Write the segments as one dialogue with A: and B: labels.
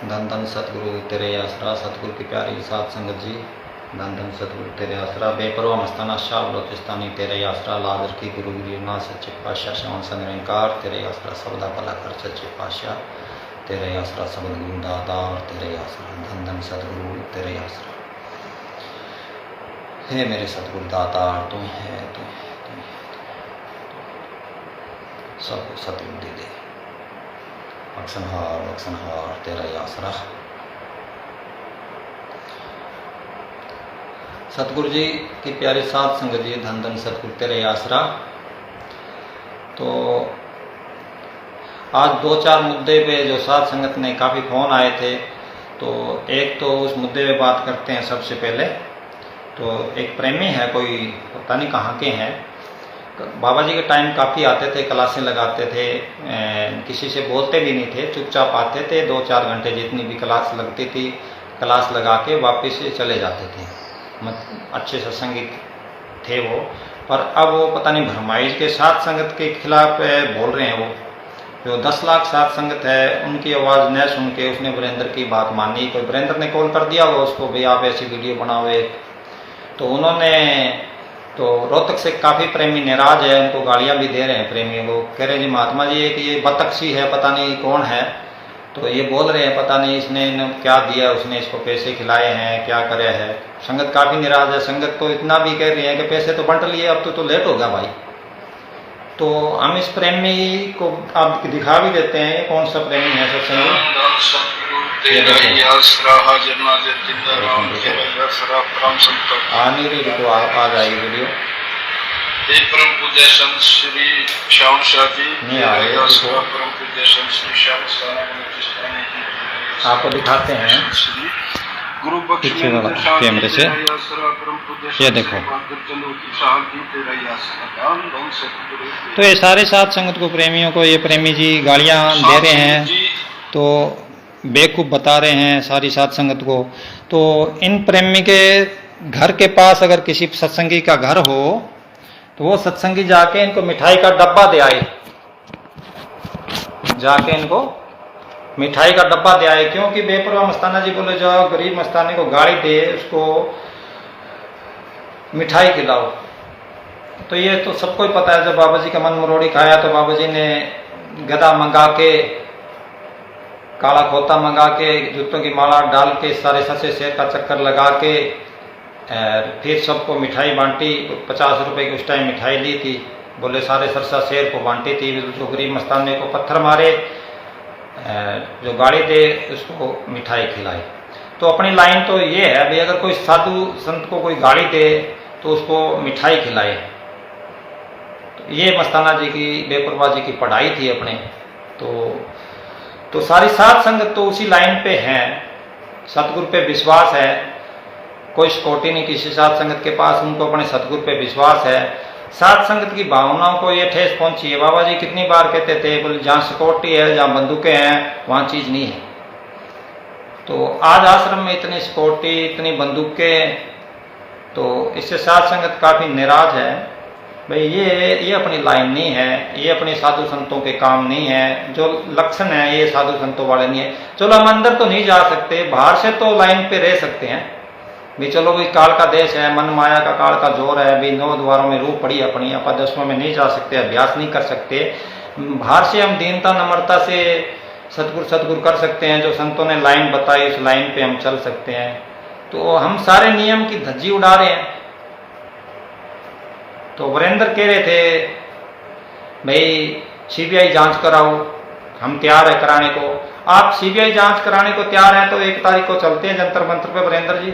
A: धन धन सतगुरु तेरे आसरा। सतगुरु की प्यारी साध संगत जी, धन धन सतगुरु तेरे आसरा। बेपरवाह मस्ताना शाह बलोचिस्तानी तेरे आसरा। लादर की गुरु गिरनाथ सच्चे पातशाह श्रवण संग निरंकार तेरे आसरा। सबदा भला कर सच्चे पातशाह तेरे आसरा। सबद गुरु दातार तेरे आसरा। धन धन सतगुरु तेरे आसरा। हे मेरे सतगुरु दातार, तू है, तू सबको सतबुद्धि दे। अक्सनहार तेरा आसरा। सतगुरु जी की प्यारी साध संगत जी, धन धन सतगुरु तेरे आसरा। तो आज दो चार मुद्दे पे जो साध संगत ने काफ़ी फ़ोन आए थे, तो एक तो उस मुद्दे पे बात करते हैं सबसे पहले। तो एक प्रेमी है, कोई पता नहीं कहाँ के हैं, बाबा जी के टाइम काफ़ी आते थे, क्लासें लगाते थे, किसी से बोलते भी नहीं थे, चुपचाप आते थे। 2-4 घंटे जितनी भी क्लास लगती थी, क्लास लगा के वापस चले जाते थे। अच्छे सत्संगी थे वो। पर अब वो पता नहीं भरमाइश के साथ संगत के खिलाफ बोल रहे हैं। वो जो 10 लाख साथ संगत है, उनकी आवाज़ न सुन के उसने वीरेंद्र की बात मानी। कोई वीरेंद्र ने कॉल कर दिया वो उसको, भाई आप ऐसी वीडियो बनाओ एक। तो उन्होंने तो रोहतक से काफ़ी प्रेमी नाराज है, उनको गालियां भी दे रहे हैं प्रेमियों को। कह रहे हैं जी महात्मा जी कि ये बतख है, पता नहीं कौन है। तो ये बोल रहे हैं पता नहीं इसने क्या दिया, उसने इसको पैसे खिलाए हैं, क्या करे है। संगत काफ़ी नाराज है। संगत तो इतना भी कह रही है कि पैसे तो बंट लिए, अब तो लेट हो गया भाई। तो हम इस प्रेमी को आप दिखा भी देते हैं, ये कौन सा प्रेमी है सत्संग। आ जाएगी वीडियो।
B: परम पूज्य संत श्री श्याम शाह जी
A: नहीं आ रहे,
B: परम पूज्य संत श्री श्याम
A: आपको दिखाते हैं
B: गुरु
A: पीछे वाला कैमरे से। ये देखो, तो ये सारे साथ संगत को, प्रेमियों को, ये प्रेमी जी गालियां दे रहे हैं, तो बेवकूफ़ बता रहे हैं सारी साथ संगत को। तो इन प्रेमी के घर के पास अगर किसी सत्संगी का घर हो, तो वो सत्संगी जाके इनको मिठाई का डब्बा दे आए, जाके इनको मिठाई का डब्बा दे आए। क्योंकि बेपरवाह मस्ताना जी बोले जो गरीब मस्ताने को गाड़ी दे, उसको मिठाई खिलाओ। तो ये तो सबको ही पता है, जब बाबा जी का मन मरोड़ी खाया तो बाबा जी ने गदा मंगा के, काला खोता मंगा के, जूतों की माला डाल के, सारे ससे शेर का चक्कर लगा के फिर सबको मिठाई बांटी। 50 रुपए की उस टाइम मिठाई ली थी। बोले सारे सरसा शेर को बांटी थी। जो गरीब मस्ताने को पत्थर मारे, जो गाड़ी दे उसको मिठाई खिलाई। तो अपनी लाइन तो ये है भाई, अगर कोई साधु संत को कोई गाड़ी दे तो उसको मिठाई खिलाए। तो ये मस्ताना जी की, बेपरवाह जी की पढ़ाई थी अपने। तो सारी साध संगत तो उसी लाइन पे हैं। सतगुरु पे विश्वास है, कोई सिक्योरिटी नहीं किसी साध संगत के पास, उनको अपने सतगुरु पे विश्वास है। साध संगत की भावनाओं को ये ठेस पहुंची है। बाबा जी कितनी बार कहते थे, बोले जहाँ सिक्योरिटी है, जहाँ बंदूकें हैं, वहाँ चीज़ नहीं है। तो आज आश्रम में इतनी सिक्योरिटी, इतनी बंदूकें, तो इससे साध संगत काफ़ी नाराज है। भाई ये अपनी लाइन नहीं है, ये अपने साधु संतों के काम नहीं है। जो लक्षण है ये साधु संतों वाले नहीं है। चलो हम अंदर तो नहीं जा सकते, बाहर से तो लाइन पे रह सकते हैं भी। चलो भाई काल का देश है, मन माया का काल का जोर है भी। 9 द्वारों में रूह पड़ी अपनी, आप 10वां में नहीं जा सकते, अभ्यास नहीं कर सकते। बाहर से हम दीनता नम्रता से सतगुरु कर सकते हैं। जो संतों ने लाइन बताई उस लाइन पे हम चल सकते हैं। तो हम सारे नियम की धज्जी उड़ा रहे हैं। तो वीरेंद्र कह रहे थे भाई सीबीआई जांच कराओ, हम तैयार है कराने को। आप सीबीआई जांच कराने को तैयार हैं तो 1 तारीख को चलते हैं जंतर मंतर पे। वीरेंद्र जी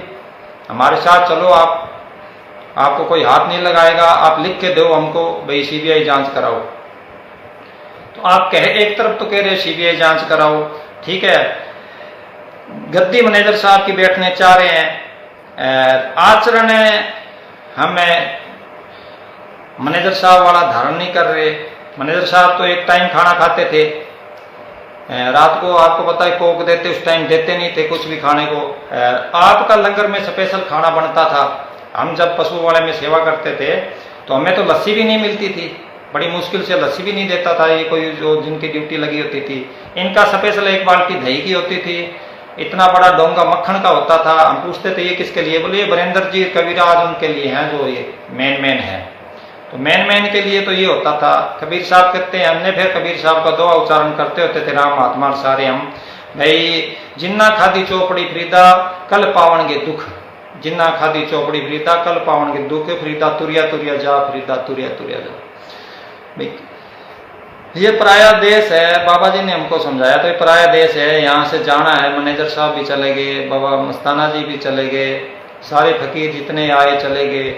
A: हमारे साथ चलो, आपको कोई हाथ नहीं लगाएगा। आप लिख के दो हमको भाई सीबीआई जांच कराओ। तो आप एक तरफ तो कह रहे सीबीआई जांच कराओ, ठीक है, गद्दी मैनेजर साहब की बैठने चाह रहे हैं। आचरण हमें मैनेजर साहब वाला धारण नहीं कर रहे। मैनेजर साहब तो एक टाइम खाना खाते थे, रात को आपको पता है कोक देते, उस टाइम देते नहीं थे कुछ भी खाने को। आपका लंगर में स्पेशल खाना बनता था। हम जब पशु वाले में सेवा करते थे तो हमें तो लस्सी भी नहीं मिलती थी, बड़ी मुश्किल से लस्सी भी नहीं देता था ये कोई जो जिनकी ड्यूटी लगी होती थी। इनका स्पेशल 1 बाल्टी दही की होती थी, इतना बड़ा डोंगा मक्खन का होता था। हम पूछते थे ये किसके लिए, बोले ये वीरेंद्र जी कबीराज उनके लिए हैं जो ये मेन है। तो मेन के लिए तो ये होता था। कबीर साहब कहते हैं, हमने फिर कबीर साहब का दुआ उच्चारण करते होते थे, राम महात्मा सारे हम भाई जिन्ना खादी चौपड़ी फरीदा कल पावनगे दुख, जिन्ना खादी चौपड़ी फरीदा कल पावनगे दुख, फरीदा तुरिया तुरिया जा, फरीदा तुरिया तुरिया जा। भाई ये पराया देश है, बाबा जी ने हमको समझाया तो ये पराया देश है, यहाँ से जाना है। मैनेजर साहब भी चले गए, बाबा मस्ताना जी भी चले गए, सारे फकीर जितने आए चले गए।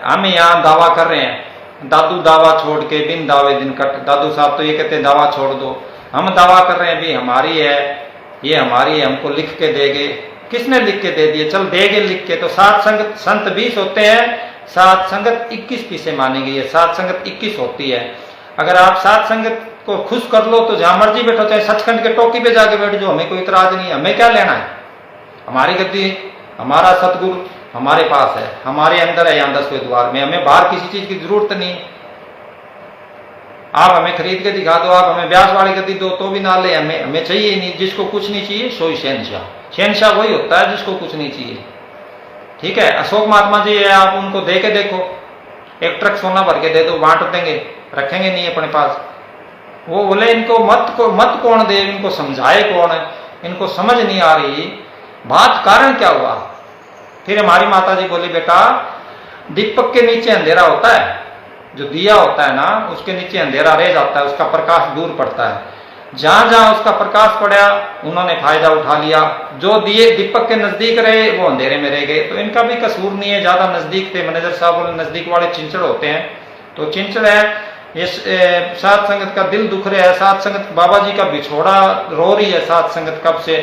A: हम यहाँ दावा कर रहे हैं, दादू दावा छोड़ के बिन दावे दिन कट। दादू साहब तो ये कहते हैं दावा छोड़ दो, हम दावा कर रहे हैं भी हमारी है, ये हमारी है, हमको लिख के देगे। किसने लिख के दे दिए, चल देगे लिख के। तो सात संगत संत 20 होते हैं, सात संगत 21 पीछे मानी गई है, सात संगत 21 होती है। अगर आप सात संगत को खुश कर लो तो जहां मर्जी बैठो, चाहे सचखंड के टोकी पे जाके बैठ जाओ, हमें कोई इतराज नहीं है। हमें क्या लेना है, हमारी गद्दी हमारा सतगुरु हमारे पास है, हमारे अंदर है यहाँ 10वें द्वार में, हमें बाहर किसी चीज की जरूरत नहीं। आप हमें खरीद के दिखा दो, आप हमें ब्याज वाली गद्दी दो तो भी ना ले, हमें चाहिए ही नहीं। जिसको कुछ नहीं चाहिए सोई शहनशाह, शहनशाह वही होता है जिसको कुछ नहीं चाहिए। ठीक है, अशोक महात्मा जी है, आप उनको दे के देखो, एक ट्रक सोना भर के दे दो, बांट देंगे, रखेंगे नहीं अपने पास। वो बोले इनको मत कौन दे, इनको समझाए कौन है, इनको समझ नहीं आ रही बात, कारण क्या हुआ। फिर हमारी माता जी बोली बेटा दीपक के नीचे अंधेरा होता है, जो दिया होता है ना उसके नीचे अंधेरा रह जाता है, उसका प्रकाश दूर पड़ता है। जहां जहां उसका प्रकाश पड़ा उन्होंने फायदा उठा लिया, जो दिए दीपक के नजदीक रहे वो अंधेरे में रह गए। तो इनका भी कसूर नहीं है, ज्यादा नजदीक थे। मैनेजर साहब बोले नजदीक वाले चिंचड़ होते हैं, तो चिंचड़ है ये सात संगत का दिल दुख रहा है, सात संगत बाबा जी का बिछोड़ा रो रही है सात संगत कब से।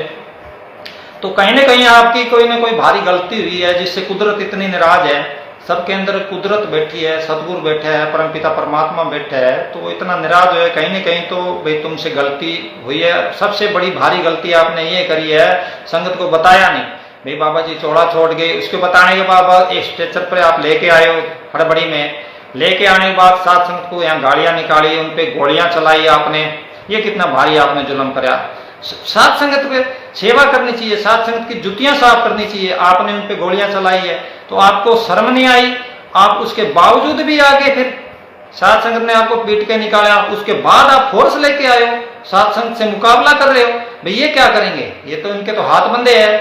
A: तो कहीं ना कहीं आपकी कोई ना कोई भारी गलती हुई है जिससे कुदरत इतनी नाराज है। सबके अंदर कुदरत बैठी है, सदगुरु बैठा है, परमपिता परमात्मा बैठा है, तो वो इतना नाराज है कहीं ना कहीं। तो भाई तुमसे गलती हुई है, सबसे बड़ी भारी गलती आपने ये करी है, संगत को बताया नहीं। भाई बाबा जी चौड़ा छोड़ गए, उसके बताने के बाद एक स्ट्रेचर पर आप लेके आए हो, हड़बड़ी में लेके आने के बाद सात संगत को यहाँ गाड़ियां निकाली, उनपे गोलियां चलाई आपने, ये कितना भारी आपने जुल्म कराया। सात संगत पे सेवा करनी चाहिए, सात संगत की जुतियां साफ करनी चाहिए, आपने उनपे गोलियां चलाई है तो आपको शर्म नहीं आई। आप उसके बावजूद भी आगे फिर सात संगत ने आपको पीट के निकाला, उसके बाद आप फोर्स लेके आए हो, सात संगत से मुकाबला कर रहे हो। भाई ये क्या करेंगे, ये तो इनके तो हाथ बंधे हैं,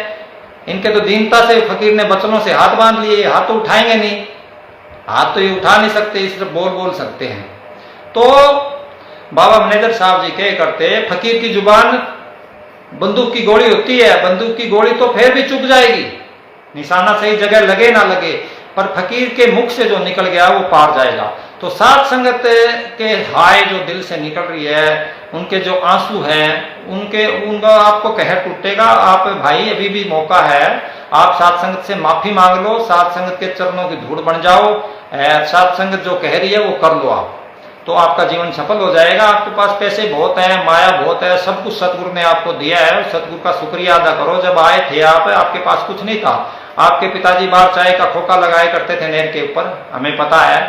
A: इनके तो दीनता से फकीर ने बचनों से हाथ बांध लिए, हाथ तो उठाएंगे नहीं, हाथ तो ये उठा नहीं सकते, सिर्फ बोल सकते हैं। तो बाबा मैनेजर साहब जी क्या करते, फकीर की जुबान बंदूक की गोली होती है, बंदूक की गोली तो फिर भी चुप जाएगी, निशाना सही जगह लगे ना लगे, पर फकीर के मुख से जो निकल गया वो पार जाएगा। तो सात संगत के हाय जो दिल से निकल रही है, उनके जो आंसू हैं, उनका आपको कहर टूटेगा। आप भाई अभी भी मौका है, आप सात संगत से माफी मांग लो, सात संगत के चरणों की धूड़ बन जाओ, सात संगत जो कह रही है वो कर लो आप, तो आपका जीवन सफल हो जाएगा। आपके पास पैसे बहुत हैं, माया बहुत है, सब कुछ सतगुरु ने आपको दिया है, सतगुरु का शुक्रिया अदा करो। जब आए थे आप, आपके पास कुछ नहीं था, आपके पिताजी बाहर चाय का खोखा लगाया करते थे नहर के ऊपर, हमें पता है,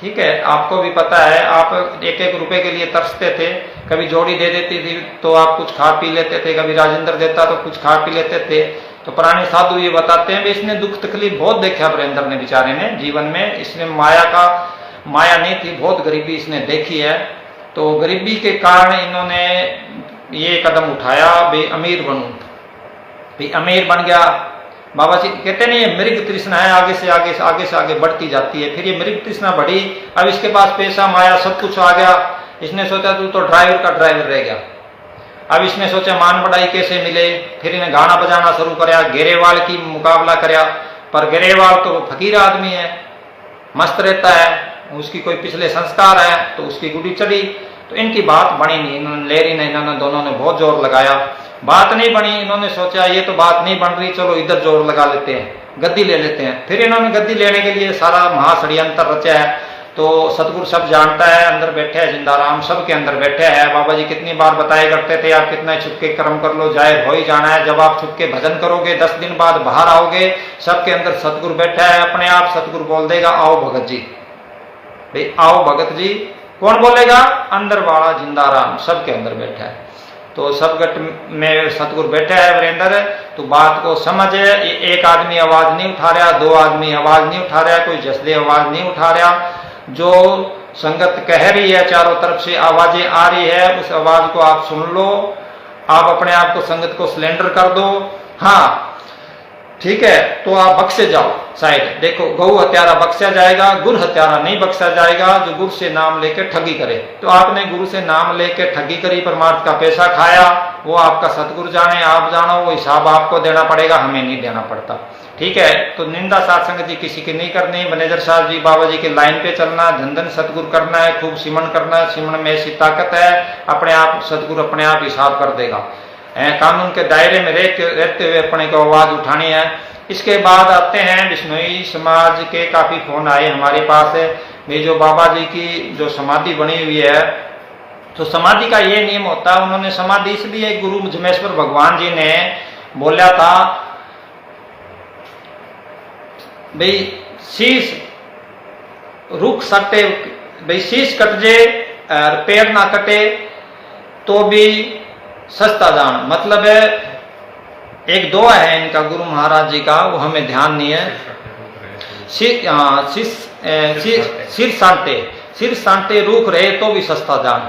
A: ठीक है, आपको भी पता है। आप एक एक रुपए के लिए तरसते थे, कभी जोड़ी दे देती थी तो आप कुछ खा पी लेते थे, कभी राजेंद्र देता तो कुछ खा पी लेते थे। तो पुराने साधु ये बताते हैं इसने दुख तकलीफ बहुत देखा वीरेंद्र ने बेचारे ने जीवन में, इसने माया नहीं थी, बहुत गरीबी इसने देखी है। तो गरीबी के कारण इन्होंने ये कदम उठाया भाई अमीर बनूं, भाई अमीर बन गया। बाबा जी कहते नहीं ये मृग तृष्णा है, आगे से आगे बढ़ती जाती है। फिर ये मृग तृष्णा बढ़ी, अब इसके पास पैसा माया सब कुछ आ गया। इसने सोचा तू तो ड्राइवर का ड्राइवर रह गया। अब इसने सोचा मान बढ़ाई कैसे मिले, फिर इन्हें गाना बजाना शुरू कराया, गरेवाल की मुकाबला कराया। पर गरेवाल तो फकीर आदमी है, मस्त रहता है, उसकी कोई पिछले संस्कार है तो उसकी गुड़ी चढ़ी। तो इनकी बात बनी नहीं, इन्होंने लेरी ने इन्होंने दोनों ने बहुत जोर लगाया, बात नहीं बनी। इन्होंने सोचा ये तो बात नहीं बन रही, चलो इधर जोर लगा लेते हैं, गद्दी ले लेते हैं। फिर इन्होंने गद्दी लेने के लिए सारा महाषड्यंत्र रचा है। तो सतगुरु सब जानता है, अंदर बैठे है जिंदाराम, सबके अंदर बैठे है। बाबा जी कितनी बार बताया करते थे आप कितना छुपके कर्म कर लो, जाहिर हो ही जाना है। जब आप छुपके भजन करोगे 10 दिन बाद बाहर आओगे, सबके अंदर सतगुरु बैठा है, अपने आप सतगुरु बोल देगा आओ भगत जी, भाई आओ भगत जी। कौन बोलेगा? अंदर वाला जिंदाराम सबके अंदर बैठा है। तो सबगट में सतगुरु बैठा है वीरेंद्र, तो बात को समझ। एक आदमी आवाज नहीं उठा रहा, दो आदमी आवाज नहीं उठा रहा, कोई जसले आवाज नहीं उठा रहा। जो संगत कह रही है, चारों तरफ से आवाजें आ रही है, उस आवाज को आप सुन लो, आप अपने आप को संगत को सिलेंडर कर दो। हाँ ठीक है, तो आप बख्शे जाओ साइड। देखो, गौ हत्यारा बख्शा जाएगा, गुरु हत्यारा नहीं बख्शा जाएगा। जो गुरु से नाम लेके ठगी करे, तो आपने गुरु से नाम लेके ठगी करी, परमार्थ का पैसा खाया, वो आपका सतगुरु जाने, आप जानो, वो हिसाब आपको देना पड़ेगा, हमें नहीं देना पड़ता। ठीक है, तो निंदा सत्संग जी किसी की नहीं करनी। मैनेजर साहब जी, बाबा जी के लाइन पे चलना, धन धन सतगुरु करना है, खूब सिमन करना है। सिमन में ऐसी ताकत है, अपने आप सतगुरु अपने आप हिसाब कर देगा। कानून के दायरे में रहते हुए अपने को आवाज उठानी है। इसके बाद आते हैं बिश्नोई समाज के काफी फोन आए हमारे पास। ये जो बाबा जी की जो समाधि बनी हुई है, तो समाधि का ये नियम होता है, उन्होंने समाधि इसलिए, गुरु जमेश्वर भगवान जी ने बोला था भाई शीश रुख सकते, भाई शीश कट जे और पेड़ ना कटे तो भी सस्ता दान। मतलब है, एक दुआ है इनका गुरु महाराज जी का, वो हमें ध्यान नहीं है। सिर सांटे रुख रहे तो भी सस्ता दान।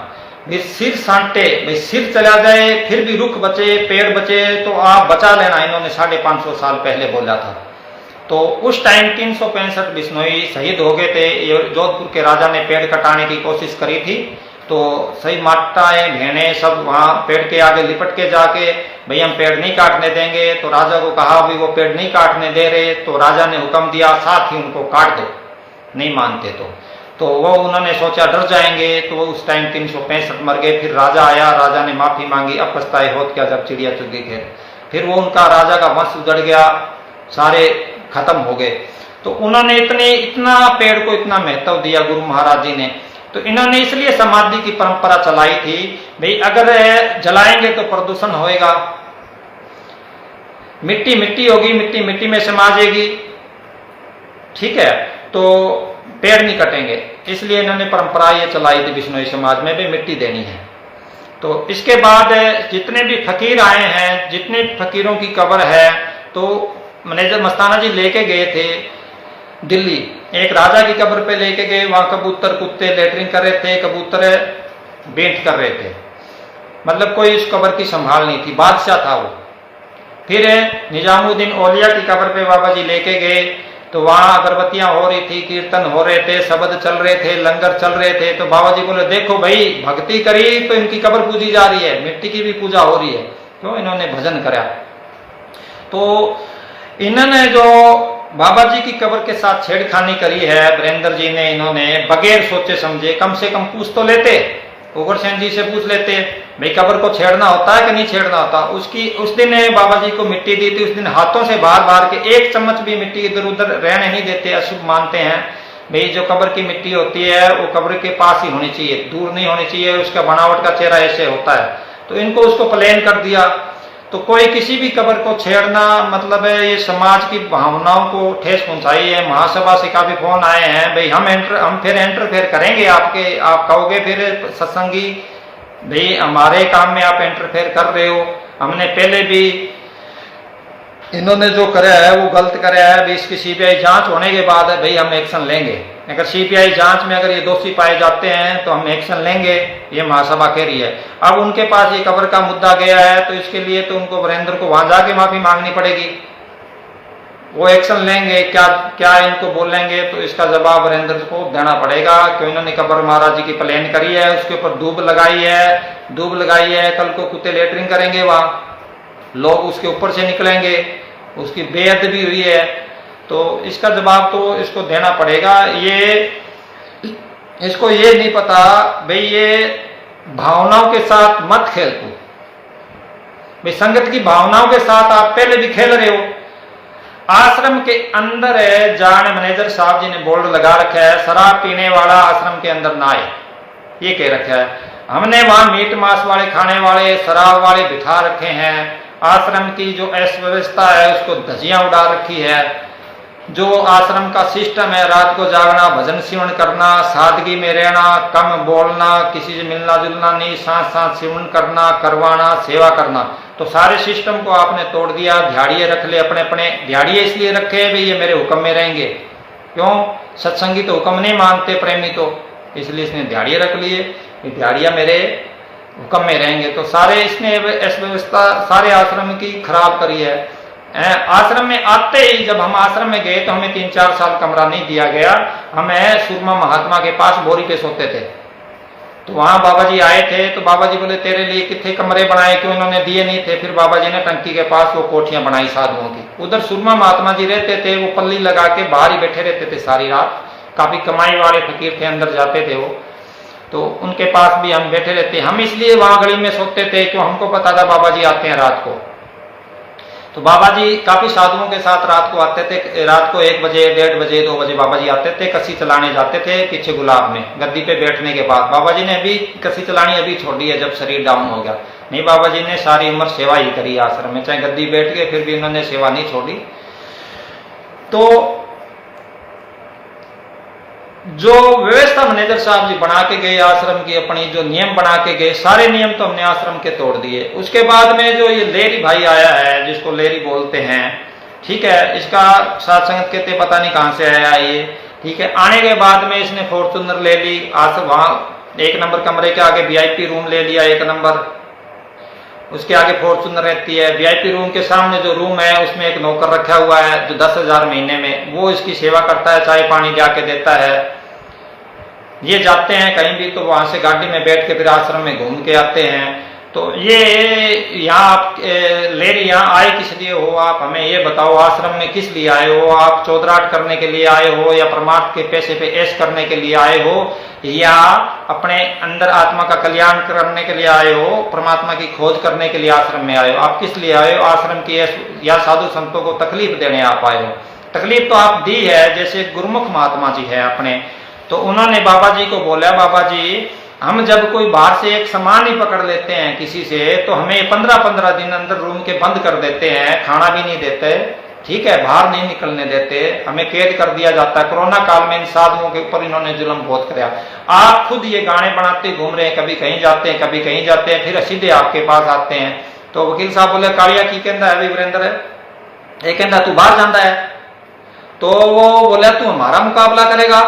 A: सिर सांटे, भाई सिर चला जाए फिर भी रुख बचे, पेड़ बचे, तो आप बचा लेना। इन्होंने 550 साल पहले बोला था। तो उस टाइम 365 बिश्नोई शहीद हो गए थे। जोधपुर के राजा ने पेड़ कटाने की कोशिश करी थी, तो सही माताएं भेड़े सब वहां पेड़ के आगे लिपट के जाके, भाई हम पेड़ नहीं काटने देंगे। तो राजा को कहा भाई वो पेड़ नहीं काटने दे रहे, तो राजा ने हुक्म दिया साथ ही उनको काट दो, नहीं मानते तो वो उन्होंने सोचा डर जाएंगे, तो वो उस टाइम 365 मर गए। फिर राजा आया, राजा ने माफी मांगी, अब पछताए होत क्या जब चिड़िया चुग गई खेत। फिर वो उनका राजा का वंश उजड़ गया, सारे खत्म हो गए। तो उन्होंने इतना पेड़ को इतना महत्व दिया गुरु महाराज जी ने। तो इन्होंने इसलिए समाधि की परंपरा चलाई थी, भाई अगर जलाएंगे तो प्रदूषण होएगा, मिट्टी मिट्टी होगी, मिट्टी मिट्टी में समा जाएगी। ठीक है, तो पेड़ नहीं कटेंगे, इसलिए इन्होंने परंपरा ये चलाई थी बिश्नोई समाज में भी मिट्टी देनी है। तो इसके बाद जितने भी फकीर आए हैं, जितने फकीरों की कब्र है, तो मैनेजर मस्ताना जी लेके गए थे दिल्ली, एक राजा की कब्र पे लेके गए। वहां कबूतर कुत्ते लेटरिंग कर रहे थे, कबूतर बेंट कर रहे थे, मतलब कोई इस कब्र की संभाल नहीं थी, बादशाह था वो। फिर निजामुद्दीन औलिया की कब्र पे बाबा जी लेके गए, तो वहां अगरबत्तियां हो रही थी, कीर्तन हो रहे थे, शब्द चल रहे थे, लंगर चल रहे थे। तो बाबा जी बोले देखो भाई, भक्ति करी तो इनकी कब्र पूजी जा रही है, मिट्टी की भी पूजा हो रही है। क्यों? इन्होंने भजन करा। तो इन्होंने जो बाबा जी की कब्र के साथ छेड़खानी करी है वीरेंद्र जी ने, इन्होंने बगैर सोचे समझे, कम से कम पूछ तो लेते, उग्रसेन जी से पूछ लेते भाई कब्र को छेड़ना होता है कि नहीं छेड़ना होता। उस दिन बाबा जी को मिट्टी दी थी, उस दिन हाथों से बार बार के 1 चम्मच भी मिट्टी इधर उधर रहने नहीं देते, अशुभ मानते हैं। भाई जो कब्र की मिट्टी होती है वो कब्र के पास ही होनी चाहिए, दूर नहीं होनी चाहिए, उसका बनावट का चेहरा ऐसे होता है। तो इनको उसको प्लेन कर दिया। तो कोई किसी भी कब्र को छेड़ना मतलब है ये समाज की भावनाओं को ठेस पहुंचाई है। महासभा से काफी फोन आए हैं, भाई हम फिर इंटरफेयर करेंगे आपके, आप कहोगे फिर सत्संगी भाई हमारे काम में आप इंटरफेयर कर रहे हो। हमने पहले भी इन्होंने जो कराया है वो गलत कराया है, भाई इसकी सीबीआई जांच होने के बाद भाई हम एक्शन लेंगे। अगर सीबीआई जांच में अगर ये दोषी पाए जाते हैं तो हम एक्शन लेंगे, ये महासभा कह रही है। अब उनके पास ये कब्र का मुद्दा गया है, तो इसके लिए तो उनको वीरेंद्र को वहां जाके माफी मांगनी पड़ेगी, वो एक्शन लेंगे। क्या इनको बोलेंगे तो इसका जवाब वीरेंद्र को देना पड़ेगा। क्यों? इन्होंने कब्र महाराज जी की प्लेन करी है, उसके ऊपर दूब लगाई है, कल को कुत्ते लेटरिंग करेंगे, वहां लोग उसके ऊपर से निकलेंगे, उसकी बेअदबी भी हुई है। तो इसका जवाब तो इसको देना पड़ेगा। इसको ये नहीं पता भाई ये भावनाओं के साथ मत खेल तू, भाई संगत की भावनाओं के साथ आप पहले भी खेल रहे हो। आश्रम के अंदर है जाने, मैनेजर साहब जी ने बोर्ड लगा रखा है, शराब पीने वाला आश्रम के अंदर ना आए, ये कह रखा है। हमने वहां मीट मांस वाले खाने वाले शराब वाले बिठा रखे हैं। आश्रम की जो अव्यवस्था है उसको धजियां उड़ा रखी है। जो आश्रम का सिस्टम है, रात को जागना, भजन सिमरन करना, सादगी में रहना, कम बोलना, किसी से मिलना जुलना नहीं, साथ साथ सिमरन करना, करवाना, सेवा करना, तो सारे सिस्टम को आपने तोड़ दिया। ध्याड़िए रख ले अपने अपने। ध्याड़िए इसलिए रखे भाई ये मेरे हुक्म में रहेंगे। क्यों? सत्संगी तो हुक्म नहीं मानते, प्रेमी तो, इसलिए इसने ध्याड़िए रख लिए, ध्याड़िया मेरे हुक्म में रहेंगे। तो सारे इसने ऐसी व्यवस्था सारे आश्रम की खराब करी है। आश्रम में आते ही जब हम आश्रम में गए तो हमें 3-4 साल कमरा नहीं दिया गया। हमें सुरमा महात्मा के पास बोरी पे सोते थे। तो वहां बाबा जी आए थे तो बाबा जी बोले तेरे लिए कितने कमरे बनाए, क्यों? इन्होंने दिए नहीं थे। फिर बाबा जी ने टंकी के पास वो कोठियां बनाई साधुओं की। उधर सुरमा महात्मा जी रहते थे, वो पल्ली लगा के बाहर ही बैठे रहते थे सारी रात। काफी कमाई वाले फकीर थे, अंदर जाते थे वो, तो उनके पास भी हम बैठे रहते। हम इसलिए वहां गली में सोते थे क्यों? हमको पता था बाबा जी आते हैं रात को। तो बाबा जी काफी साधुओं के साथ रात को आते थे। रात को 1 बजे, 1:30 बजे, 2 बजे बाबा जी आते थे। कसी चलाने जाते थे पीछे गुलाब में, गद्दी पे बैठने के बाद। बाबा जी ने अभी कसी चलानी अभी छोड़ी है जब शरीर डाउन हो गया। नहीं, बाबा जी ने सारी उम्र सेवा ही करी आश्रम में, चाहे गद्दी बैठ गए फिर भी उन्होंने सेवा नहीं छोड़ी। तो जो व्यवस्था मैनेजर साहब जी बना के गए आश्रम की, अपनी जो नियम बना के गए, सारे नियम तो हमने आश्रम के तोड़ दिए। उसके बाद में जो ये लेरी भाई आया है, जिसको लेरी बोलते हैं, ठीक है, इसका साथ संगत कहते पता नहीं कहां से आया ये, ठीक है। आने के बाद में इसने फॉर्चूनर ले ली, वहां 1 नंबर कमरे के आगे VIP रूम ले लिया 1 नंबर, उसके आगे फॉर्चूनर रहती है। VIP रूम के सामने जो रूम है उसमें एक नौकर रखा हुआ है जो 10,000 महीने में, वो इसकी सेवा करता है, चाय पानी जाके देता है। ये जाते हैं कहीं भी तो वहां से गाड़ी में बैठ के फिर आश्रम में घूम के आते हैं। तो ये यहाँ आप लेरी यहाँ आए किस लिए हो? आप हमें ये बताओ, आश्रम में किस लिए आए हो? आप चौधराट करने के लिए आए हो, या परमात्मा के पैसे पे ऐश करने के लिए आए हो, या अपने अंदर आत्मा का कल्याण करने के लिए आए हो, परमात्मा की खोज करने के लिए आश्रम में आए हो? आप किस लिए आए हो? आश्रम की या साधु संतों को तकलीफ देने आप आए हो? तकलीफ तो आप दी है, जैसे गुरुमुख महात्मा जी है अपने, तो उन्होंने बाबा जी को बोला, बाबा जी हम जब कोई बाहर से एक सामान ही पकड़ लेते हैं किसी से, तो हमें 15-15 दिन अंदर रूम के बंद कर देते हैं, खाना भी नहीं देते, ठीक है, बाहर नहीं निकलने देते, हमें कैद कर दिया जाता है। कोरोना काल में इन साधुओं के ऊपर इन्होंने जुल्म बहुत किया। आप खुद ये गाने बनाते घूम रहे हैं, कभी कहीं जाते हैं, कभी कहीं जाते हैं, फिर सीधे आपके पास आते हैं। तो वकील साहब बोले कालिया की कहता है वीरेंद्र है, ये कहता तू बाहर जाता है। तो वो बोला तू हमारा मुकाबला करेगा,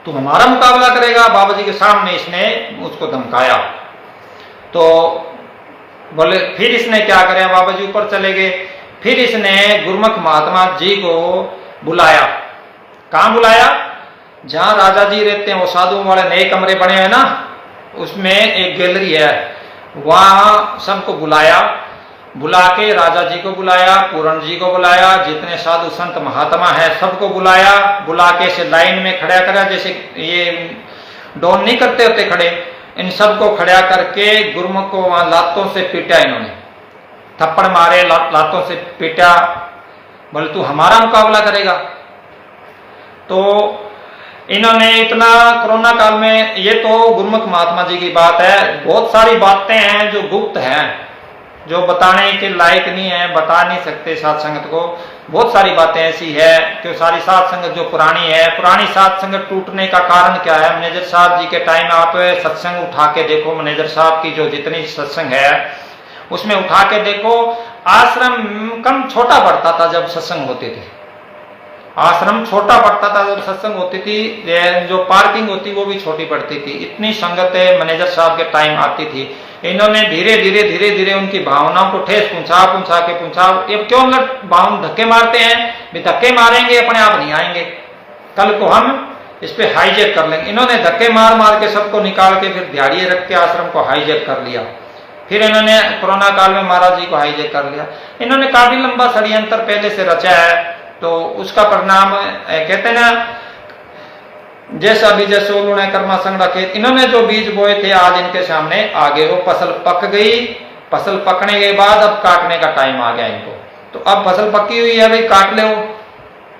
A: तू हमारा मुकाबला करेगा। बाबा जी के सामने इसने उसको धमकाया। तो बोले, फिर इसने क्या कराया, बाबा जी ऊपर चले गए। फिर इसने गुरुमुख महात्मा जी को बुलाया। कहां बुलाया? जहां राजा जी रहते हैं, वो साधुओं वाले नए कमरे बने हैं ना, उसमें एक गैलरी है, वहां सबको बुलाया। बुला के राजा जी को बुलाया, पूरण जी को बुलाया, जितने साधु संत महात्मा है सबको बुलाया। बुला के से लाइन में खड़ा करा, जैसे ये डॉन नहीं करते होते खड़े, इन सबको खड़ा करके गुरुमुख को वहां लातों से पीटा। इन्होंने थप्पड़ मारे, लातों से पीटा। बोले तू हमारा मुकाबला करेगा? तो इन्होंने इतना कोरोना काल में, ये तो गुरुमुख महात्मा जी की बात है, बहुत सारी बातें हैं जो गुप्त हैं, जो बताने के लायक नहीं है, बता नहीं सकते साध संगत को। बहुत सारी बातें ऐसी है कि सारी साध संगत जो पुरानी है, पुरानी साध संगत टूटने का कारण क्या है? मैनेजर साहब जी के टाइम आप सत्संग उठा के देखो, मैनेजर साहब की जो जितनी सत्संग है उसमें उठा के देखो, आश्रम कम छोटा बढ़ता था जब सत्संग होते थे। आश्रम छोटा पड़ता था जब सत्संग होती थी, जो पार्किंग होती वो भी छोटी पड़ती थी। इतनी संगत मैनेजर साहब के टाइम आती थी। इन्होंने धीरे धीरे उनकी भावनाओं को ठेस पहुंचा। ये क्यों बाउन धक्के मारते हैं? भी धक्के मारेंगे अपने आप नहीं आएंगे, कल को हम इस पे हाईजैक कर लेंगे। इन्होंने धक्के मार के सबको निकाल के फिर ध्याड़िए रख के आश्रम को हाईजैक कर लिया। फिर इन्होंने कोरोना काल में महाराज जी को हाईजैक कर लिया। इन्होंने काफी लंबा षड्यंत्र पहले से रचा है, तो उसका परिणाम कहते हैं ना, जैसा बीज सो लुणे कर्मा संगड़ा खेत। इन्होंने जो बीज बोए थे आज इनके सामने आ गए, वो फसल पक गई। फसल पकने के बाद अब काटने का टाइम आ गया इनको। तो अब फसल पकी हुई है, भाई काट ले,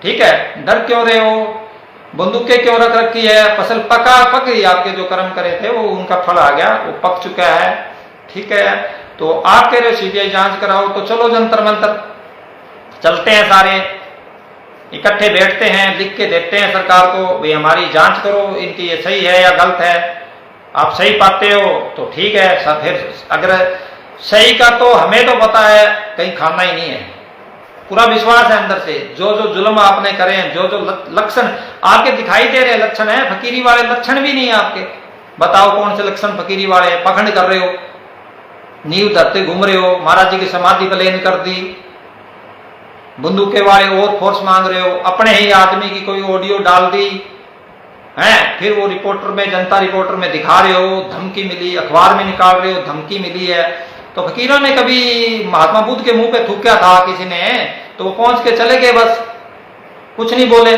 A: ठीक है, डर क्यों रहे हो? बंदूकें क्यों रख रखी है? फसल पक गई, आपके जो कर्म करे थे वो उनका फल आ गया, वो पक चुका है, ठीक है। तो आप कह रहे हो CBI जांच कराओ, तो चलो जंतर मंतर चलते हैं सारे। इकट्ठे बैठते हैं, लिख के देते हैं सरकार को, भाई हमारी जांच करो, इनकी ये सही है या गलत है। आप सही पाते हो तो ठीक है, फिर अगर सही का तो हमें तो पता है कहीं खाना ही नहीं है, पूरा विश्वास है अंदर से। जो जो जुल्म आपने करे हैं, जो जो लक्षण आपके दिखाई दे रहे लक्षण है, फकीरी वाले लक्षण भी नहीं है आपके। बताओ कौन से लक्षण फकीरी वाले हैं? पखंड कर रहे हो, नींव धरते घूम रहे हो, महाराज जी की समाधि प्लेन कर दी, बंदूके वाले और फोर्स मांग रहे हो, अपने ही आदमी की कोई ऑडियो डाल दी है, फिर वो रिपोर्टर में, जनता रिपोर्टर में दिखा रहे हो, धमकी मिली, अखबार में निकाल रहे हो, धमकी मिली है। तो फकीरों ने कभी महात्मा बुद्ध के मुंह पे थूका था किसी ने, तो वो पहुंच के चले गए, बस कुछ नहीं बोले।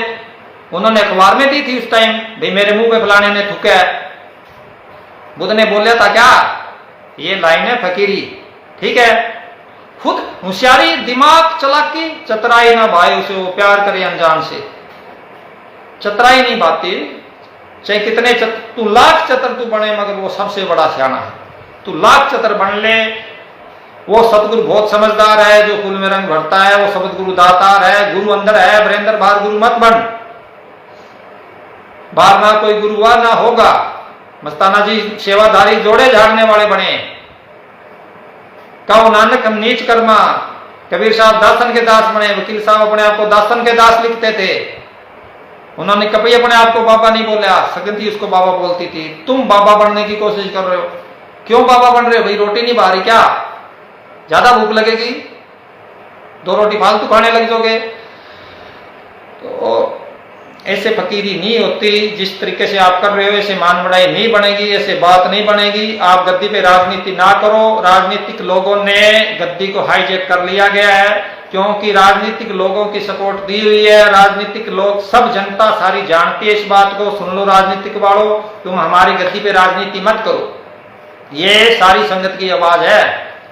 A: उन्होंने अखबार में दी थी उस टाइम, भाई मेरे मुंह पे फलाने ने थूका है। बुद्ध ने बोला था क्या? ये लाइन है फकीरी, ठीक है। खुद होशियारी, दिमाग, चालाकी, चतुराई ना भाई उसे वो प्यार करे अनजान से, चतुराई नहीं बाती, चाहे कितने तू लाख चतुर तू बने, मगर वो सबसे बड़ा सियाना है। तू लाख चतुर बन ले, वो सतगुरु बहुत समझदार है, जो फूल में रंग भरता है, वो सतगुरु दातार है। गुरु अंदर है, वरेंद्र बाहर गुरु मत बन, बाहर ना कोई गुरु हुआ ना होगा। मस्ताना जी सेवाधारी जोड़े झाड़ने वाले बने, कहो नानक हम नीच कर्मा। कबीर साहब दासन के दास बने, वकील साहब अपने आप को दासन के दास लिखते थे। उन्होंने कभी अपने आप को बाबा नहीं बोला, सगंती उसको बाबा बोलती थी। तुम बाबा बनने की कोशिश कर रहे हो, क्यों बाबा बन रहे हो? भाई रोटी नहीं बा रही क्या? ज्यादा भूख लगेगी, 2 रोटी फालतू खाने लग जाओगे। तो ऐसे फकीरी नहीं होती, जिस तरीके से आप कर रहे हो ऐसे मान बढ़ाई नहीं बनेगी, ऐसे बात नहीं बनेगी। आप गद्दी पे राजनीति ना करो। राजनीतिक लोगों ने गद्दी को हाईजैक कर लिया गया है, क्योंकि राजनीतिक लोगों की सपोर्ट दी हुई है। राजनीतिक लोग, सब जनता सारी जानती है इस बात को। सुन लो राजनीतिक वालों, तुम हमारी गद्दी पे राजनीति मत करो, ये सारी संगत की आवाज है।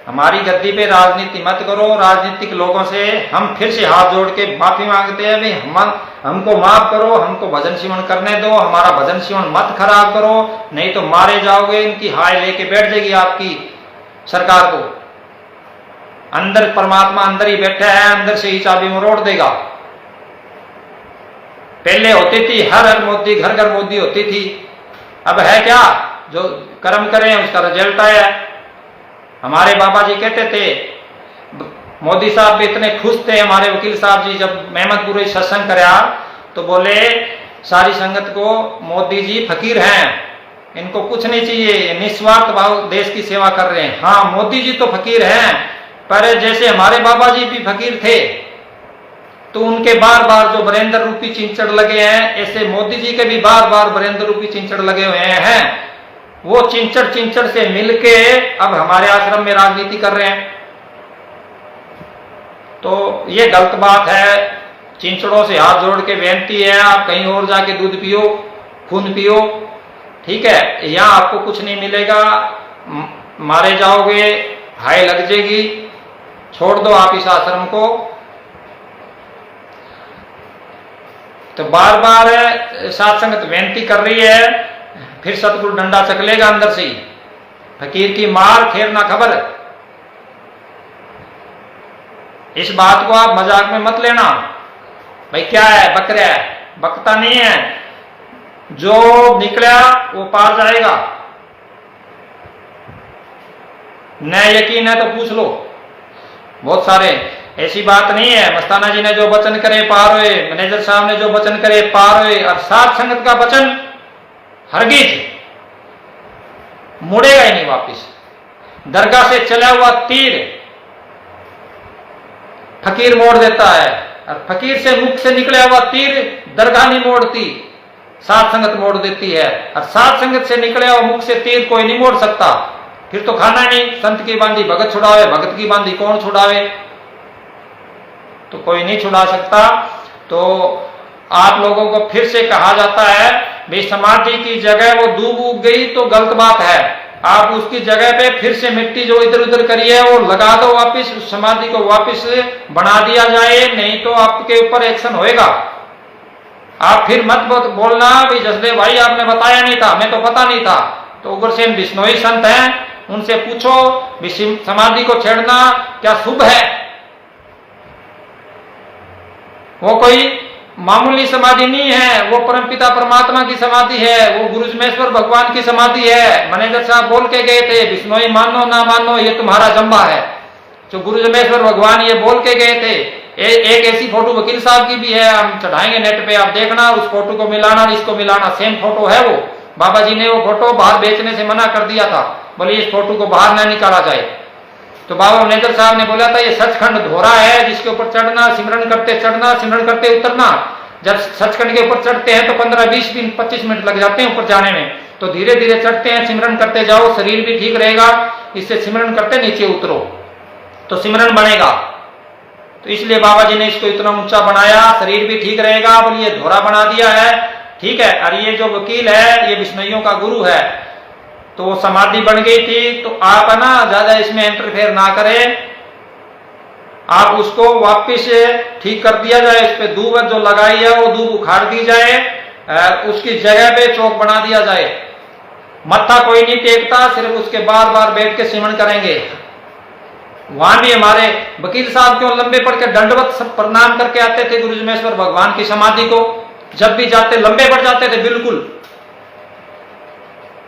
A: हमारी गद्दी पे राजनीति मत करो। राजनीतिक लोगों से हम फिर से हाथ जोड़ के माफी मांगते हैं, भाई हमको माफ करो, हमको भजन शिवन करने दो, हमारा भजन शिवन मत खराब करो, नहीं तो मारे जाओगे। इनकी हाय लेके बैठ जाएगी आपकी सरकार को। अंदर परमात्मा अंदर ही बैठा है, अंदर से ही चाबी मरोड़ देगा। पहले होती थी हर हर मोदी, घर घर मोदी होती थी, अब है क्या? जो कर्म करें उसका रिजल्ट आया। हमारे बाबा जी कहते थे, मोदी साहब भी इतने खुश थे, हमारे वकील साहब जी, जब मेहमदपुरी सत्संग कराया तो बोले सारी संगत को, मोदी जी फकीर हैं, इनको कुछ नहीं चाहिए, निस्वार्थ भाव देश की सेवा कर रहे हैं। हाँ मोदी जी तो फकीर हैं, पर जैसे हमारे बाबा जी भी फकीर थे, तो उनके बार बार जो वरेंद्र रूपी चिंचड़ लगे हैं, ऐसे मोदी जी के भी बार बार वरेंद्र रूपी चिंचड़ लगे हुए हैं। वो चिंचड़ से मिलके अब हमारे आश्रम में राजनीति कर रहे हैं, तो ये गलत बात है। चिंचड़ों से हाथ जोड़ के बेनती है, आप कहीं और जाके दूध पियो, खून पियो, ठीक है। यहां आपको कुछ नहीं मिलेगा, मारे जाओगे, हाय लग जाएगी, छोड़ दो आप इस आश्रम को। तो बार बार साथ संगत बेनती कर रही है, फिर सतगुरु डंडा चकलेगा अंदर से ही। फकीर की मार खैर ना खबर। इस बात को आप मजाक में मत लेना, भाई क्या है, बक रहा है, बकता नहीं है, जो निकला वो पार जाएगा। न यकीन है तो पूछ लो, बहुत सारे। ऐसी बात नहीं है, मस्ताना जी ने जो वचन करे पार हुए, मैनेजर साहब ने जो वचन करे पार हुए। और सात संगत का वचन हरगिज मुड़ेगा ही नहीं वापिस। दरगाह से चला हुआ तीर फकीर मोड़ देता है, और फकीर से मुख से निकला हुआ तीर दरगाह नहीं मोड़ती, सात संगत मोड़ देती है। और सात संगत से निकले हुआ मुख से तीर कोई नहीं मोड़ सकता। फिर तो खाना नहीं, संत की बांधी भगत छुड़ावे, भगत की बांधी कौन छुड़ावे? तो कोई नहीं छुड़ा सकता। तो आप लोगों को फिर से कहा जाता है, भाई समाधि की जगह वो दूब उग गई तो गलत बात है, आप उसकी जगह पे फिर से मिट्टी जो इधर उधर करी है वो लगा दो, वापिस उस समाधि को वापिस बना दिया जाए, नहीं तो आपके ऊपर एक्शन होएगा। आप फिर मत बोलना भाई जसदेव भाई आपने बताया नहीं था, हमें तो पता नहीं था। तो उग्रसेन बिश्नोई संत हैं, उनसे पूछो समाधि को छेड़ना क्या शुभ है? वो कोई मामूली समाधि नहीं है, वो परमपिता परमात्मा की समाधि है, वो गुरु जमेश्वर भगवान की समाधि है। मैनेजर साहब बोल के गए थे, बिश्नोई मानो ना मानो ये तुम्हारा जम्बा है। जो गुरु जमेश्वर भगवान ये बोल के गए थे। एक ऐसी फोटो वकील साहब की भी है, हम चढ़ाएंगे नेट पे, आप देखना, उस फोटो को मिलाना इसको मिलाना, सेम फोटो है वो। बाबा जी ने वो फोटो बाहर बेचने से मना कर दिया था, बोले इस फोटो को बाहर ना निकाला जाए। तो बाबा मैनेजर साहब ने बोला था ये सचखंड धोरा है जिसके ऊपर चढ़ना, सिमरन करते चढ़ना, सिमरन करते उतरना। जब सचखंड के ऊपर चढ़ते हैं तो 15-20 मिनट 25 मिनट लग जाते हैं ऊपर जाने में, तो धीरे धीरे चढ़ते हैं, सिमरन करते जाओ, शरीर भी ठीक रहेगा। इससे सिमरन करते नीचे उतरो तो सिमरन बनेगा। तो इसलिए बाबा जी ने इसको इतना ऊंचा बनाया, शरीर भी ठीक रहेगा, बोलिए धोरा बना दिया है, ठीक है। और ये जो वकील है ये बिश्नोइयों का गुरु है, तो वो समाधि बन गई थी। तो आप है ना ज्यादा इसमें इंटरफेयर ना करें, आप उसको वापिस ठीक कर दिया जाए। इस पे दूब जो लगाई है वो दूब उखाड़ दी जाए, उसकी जगह पे चौक बना दिया जाए। मत्था कोई नहीं टेकता, सिर्फ उसके बार बार बैठ के सिमरन करेंगे। वहां भी हमारे वकील साहब क्यों लंबे पड़ के दंडवत प्रणाम करके आते थे गुरु जमेश्वर भगवान की समाधि को, जब भी जाते लंबे पड़ जाते थे बिल्कुल।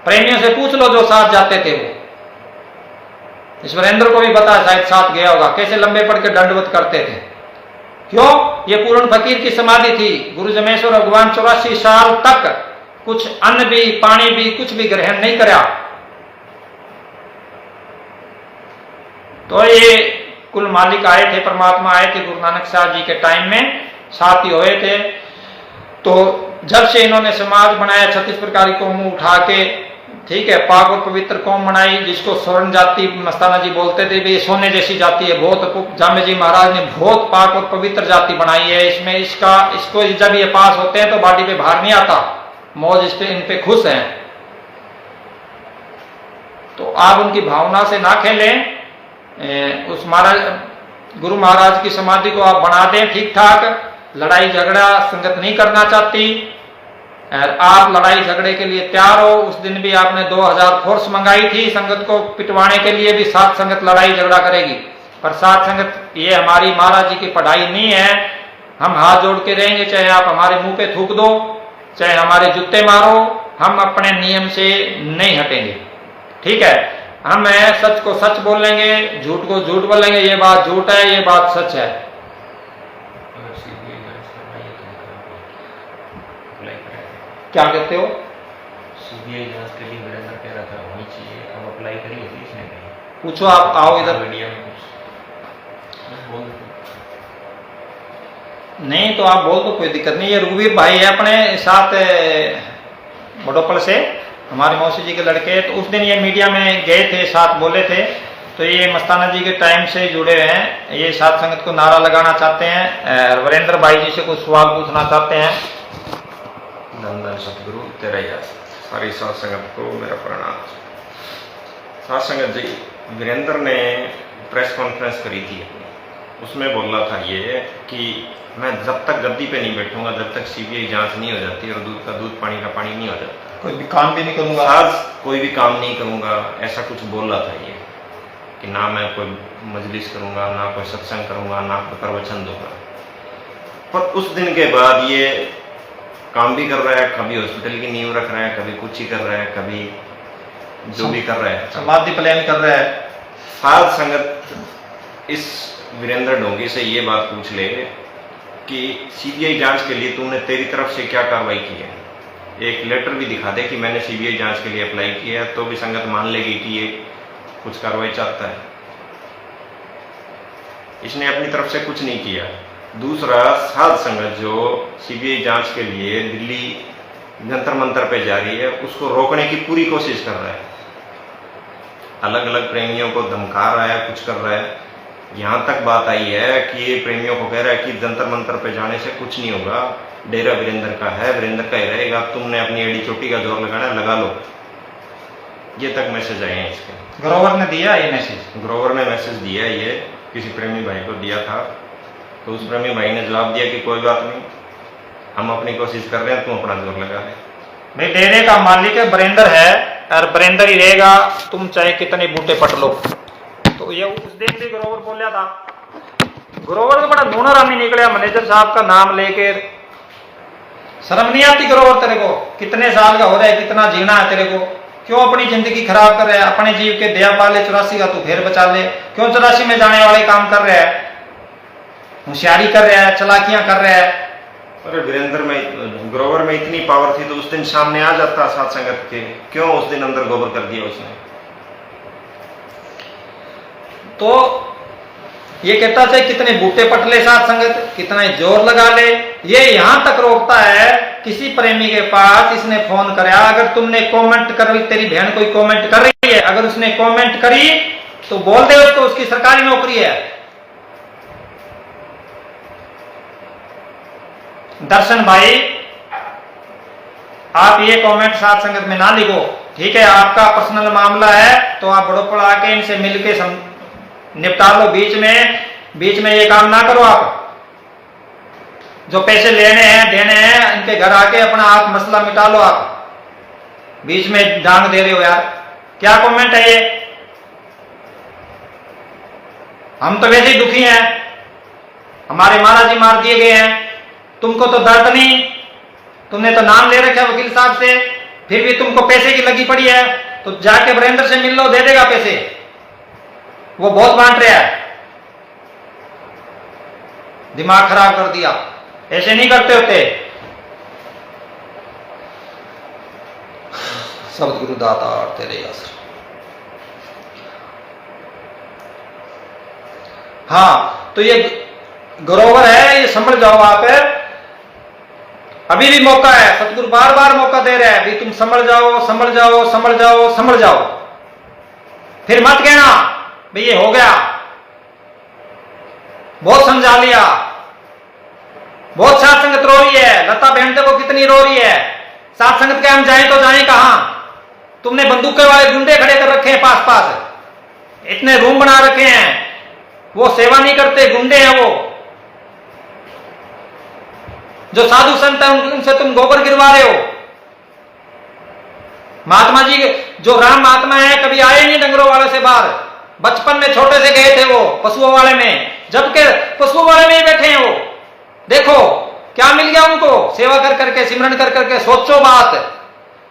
A: प्रेमियों से पूछ लो जो साथ जाते थे वो, इस वीरेंद्र को भी पता है, शायद साथ गया होगा, कैसे लंबे पड़ के दंडवत करते थे। क्यों? ये पूर्ण फकीर की समाधि थी। गुरु जमेश्वर भगवान 84 साल तक कुछ अन्न भी पानी भी कुछ भी ग्रहण नहीं करा। तो ये कुल मालिक आए थे, परमात्मा आए थे गुरु नानक साहब जी के टाइम में, साथ ही हुए थे। तो जब से इन्होंने समाज बनाया 36 प्रकार की कौम उठा के, ठीक है, पाक और पवित्र कौम बनाई, जिसको स्वर्ण जाति मस्ताना जी बोलते थे, भी सोने जैसी जाति है। बहुत जामे जी महाराज ने बहुत पाक और पवित्र जाति बनाई है। इसमें इसको जब ये पास होते हैं तो बॉडी पे भार नहीं आता, मौज इस पे इन पे खुश हैं। तो आप उनकी भावना से ना खेलें। उस महाराज गुरु महाराज की समाधि को आप बना दें ठीक ठाक। लड़ाई झगड़ा संगत नहीं करना चाहती, आप लड़ाई झगड़े के लिए तैयार हो। उस दिन भी आपने 2000 फोर्स मंगाई थी संगत को पिटवाने के लिए, भी सात संगत लड़ाई झगड़ा करेगी। पर सात संगत ये हमारी महाराज जी की पढ़ाई नहीं है। हम हाथ जोड़ के रहेंगे, चाहे आप हमारे मुंह पे थूक दो, चाहे हमारे जूते मारो, हम अपने नियम से नहीं हटेंगे, ठीक है। हम सच को सच बोलेंगे, झूठ को झूठ बोलेंगे। ये बात झूठ है, ये बात सच है। क्या कहते हो?
C: सीबीआई जांच के लिए वीरेंद्र कह रहा था होनी चाहिए, अब अप्लाई करिए थी इसने कहीं।
A: पूछो, आप आओ इधर।
C: मीडिया में कुछ बोल
A: नहीं तो आप बोल दो, कोई दिक्कत नहीं। ये रघुवीर भाई है अपने साथ बड़ोपल से, हमारे मौसी जी के लड़के। तो उस दिन ये मीडिया में गए थे, साथ बोले थे। तो ये मस्ताना जी के टाइम से जुड़े हुए हैं। ये सात संगत को नारा लगाना चाहते हैं। वीरेंद्र भाई जी से कुछ सवाल पूछना चाहते हैं।
D: धन सतगुरु तेरा याद। सारी सात संगत को मेरा प्रणाम। सात संगत जी, वीरेंद्र ने प्रेस कॉन्फ्रेंस करी थी अपनी, उसमें बोला था ये कि मैं जब तक गद्दी पे नहीं बैठूंगा, जब तक सीबीआई जांच नहीं हो जाती और दूध का दूध पानी का पानी नहीं हो जाता,
A: कोई भी काम भी नहीं करूंगा,
D: आज कोई भी काम नहीं करूंगा, ऐसा कुछ बोल रहा था ये। कि ना मैं कोई मजलिस करूंगा, ना कोई सत्संग करूंगा, ना कोई प्रवचन दूंगा। पर उस दिन के बाद ये काम भी कर रहा है, कभी हॉस्पिटल की नींव रख रहा है, कभी कुछ ही कर रहा है, कभी जो भी कर रहा है,
A: समाधि प्लान कर रहा है।
D: साध संगत इस वीरेंद्र ढोंगी से ये बात पूछ ले कि सीबीआई जांच के लिए तूने तेरी तरफ से क्या कार्रवाई की है। एक लेटर भी दिखा दे कि मैंने सीबीआई जांच के लिए अप्लाई किया है, तो भी संगत मान लेगी कि ये कुछ कार्रवाई चाहता है। इसने अपनी तरफ से कुछ नहीं किया। दूसरा, साध संगत जो सीबीआई जांच के लिए दिल्ली जंतर मंतर पे जा रही है, उसको रोकने की पूरी कोशिश कर रहा है। अलग अलग प्रेमियों को धमका रहा है, कुछ कर रहा है। यहां तक बात आई है कि ये प्रेमियों को कह रहा है कि जंतर मंतर पे जाने से कुछ नहीं होगा, डेरा वीरेंद्र का है, वीरेंद्र का ही रहेगा, तुमने अपनी एड़ी चोटी का जोर लगाना है, लगा लो। ये तक मैसेज आए हैं इसके।
A: ग्रोवर ने दिया ये मैसेज?
D: ग्रोवर ने मैसेज दिया, ये किसी प्रेमी भाई को दिया था। तो उस प्रेमी भाई ने जवाब दिया कि कोई बात नहीं, हम अपनी कोशिश कर रहे हैं, तुम अपना जोर लगा ले।
A: भाई डेरे का मालिक है वीरेंद्र है, और वीरेंद्र ही रहेगा, तुम चाहे कितने बूटे पट लो। तो ये उस दिन भी ग्रोवर बोलिया था। ग्रोवर तो बड़ा नूनर आदमी निकला, मैनेजर साहब का नाम लेकर शर्म नहीं आती ग्रोवर तेरे को? कितने साल का हो रहा है, कितना जीना है तेरे को? क्यों अपनी जिंदगी खराब कर रहा है? अपने जीव के दया पाले 84 का तू फिर बचा ले। क्यों 84 में जाने वाले काम कर रहा है? होशियारी कर रहा है, चलाकियां कर रहा है।
D: अरे वीरेंद्र में ग्रोवर में इतनी पावर थी तो उस दिन सामने आ जाता सात संगत के, क्यों उस दिन अंदर गोबर कर दिया उसने?
A: तो ये कहता है कितने बूटे पटले सात संगत, कितना ही जोर लगा ले। ये यहां तक रोकता है किसी प्रेमी के पास इसने फोन कराया, अगर तुमने कमेंट कर, तेरी बहन कोई कमेंट कर रही है, अगर उसने कमेंट करी तो बोल दे उसको उसकी सरकारी नौकरी है। दर्शन भाई, आप ये कमेंट सात संगत में ना लिखो, ठीक है? आपका पर्सनल मामला है तो आप बड़ों पर आके इनसे मिलके निपटा लो। बीच में ये काम ना करो। आप जो पैसे लेने हैं देने हैं, इनके घर आके अपना आप मसला मिटा लो। आप बीच में डांग दे रहे हो यार, क्या कमेंट है ये? हम तो वैसे ही दुखी हैं, हमारे महाराज जी मार दिए गए हैं, तुमको तो दर्द नहीं। तुमने तो नाम ले रखा है वकील साहब से, फिर भी तुमको पैसे की लगी पड़ी है। तो जाके वीरेंद्र से मिल लो, दे देगा पैसे, वो बहुत बांट रहा है। दिमाग खराब कर दिया, ऐसे नहीं करते होते। शब्द गुरु दाता तेरे असर। हाँ, तो ये ग्रोवर है, ये समझ जाओ आप। अभी भी मौका है, सतगुरु बार बार मौका दे रहे हैं, अभी तुम समझ जाओ, समझ जाओ, समझ जाओ, समझ जाओ। फिर मत कहना भाई ये हो गया, बहुत समझा लिया। बहुत सात संगत रो रही है, लता बहन देखो कितनी रो रही है। सात संगत के हम जाएं तो जाएं कहां? तुमने बंदूकें वाले गुंडे खड़े कर रखे हैं पास पास, इतने रूम बना रखे हैं, वो सेवा नहीं करते, गुंडे हैं वो। जो साधु संत है उनसे तुम गोबर गिरवा रहे हो। महात्मा जी जो राम महात्मा है कभी आए नहीं डंगरों वाले से बाहर, बचपन में छोटे से गए थे वो पशुओं वाले में, जबकि पशुओं वाले में ही बैठे हैं वो। देखो क्या मिल गया उनको, सेवा कर करके, सिमरन कर करके। सोचो बात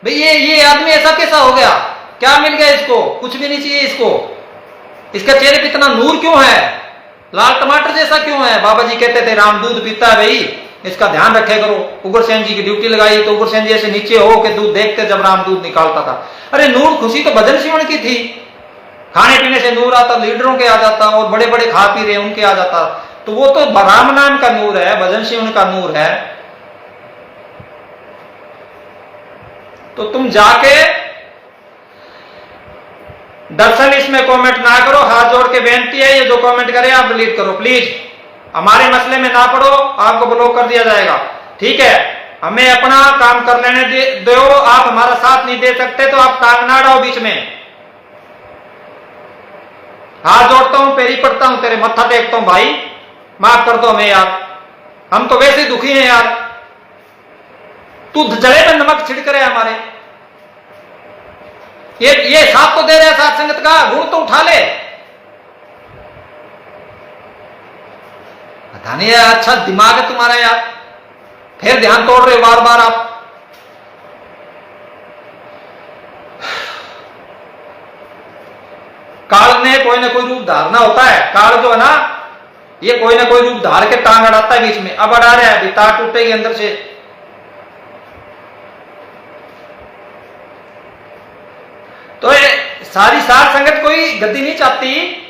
A: भाई, ये आदमी ऐसा कैसा हो गया? क्या मिल गया इसको? कुछ भी नहीं चाहिए इसको। इसके चेहरे पे इतना नूर क्यों है? लाल टमाटर जैसा क्यों है? बाबा जी कहते थे राम दूध पीता है भाई, इसका ध्यान रखे करो। उग्रसेन जी की ड्यूटी लगाई तो उग्रसेन जी ऐसे नीचे हो के दूध देखते जब राम दूध निकालता था। अरे नूर खुशी तो भजन सिमरन की थी, खाने पीने से नूर आता, लीडरों के आ जाता, और बड़े बड़े खा पी रहे उनके आ जाता। तो वो तो राम नाम का नूर है, भजन सिमरन का नूर है। तो तुम जाके दर्शन इसमें कमेंट ना करो, हाथ जोड़ के बेनती है, ये जो कमेंट करे आप डिलीट करो प्लीज। हमारे मसले में ना पड़ो, आपको ब्लॉक कर दिया जाएगा, ठीक है? हमें अपना काम कर लेने दो। आप हमारा साथ नहीं दे सकते तो आप टांग ना डालो बीच में। हाथ जोड़ता हूं, पैरी पड़ता हूं, तेरे मत्था टेकता हूं भाई, माफ कर दो हमें यार, हम तो वैसे ही दुखी हैं यार। तू जले में नमक छिड़क रहे हमारे, ये साथ तो दे रहे हैं साथ संगत का, गुण तो उठा ले। पता नहीं यार, अच्छा दिमाग है तुम्हारा यार, फिर ध्यान तोड़ रहे हो बार बार आप। काल ने कोई ना कोई रूप धारना होता है। काल जो है ना, ये कोई ना कोई रूप धार के टांग अड़ाता है बीच में। अब अड़ा रहा है, अभी तार टूटेगी अंदर से। तो ये सारी सात संगत कोई गद्दी नहीं चाहती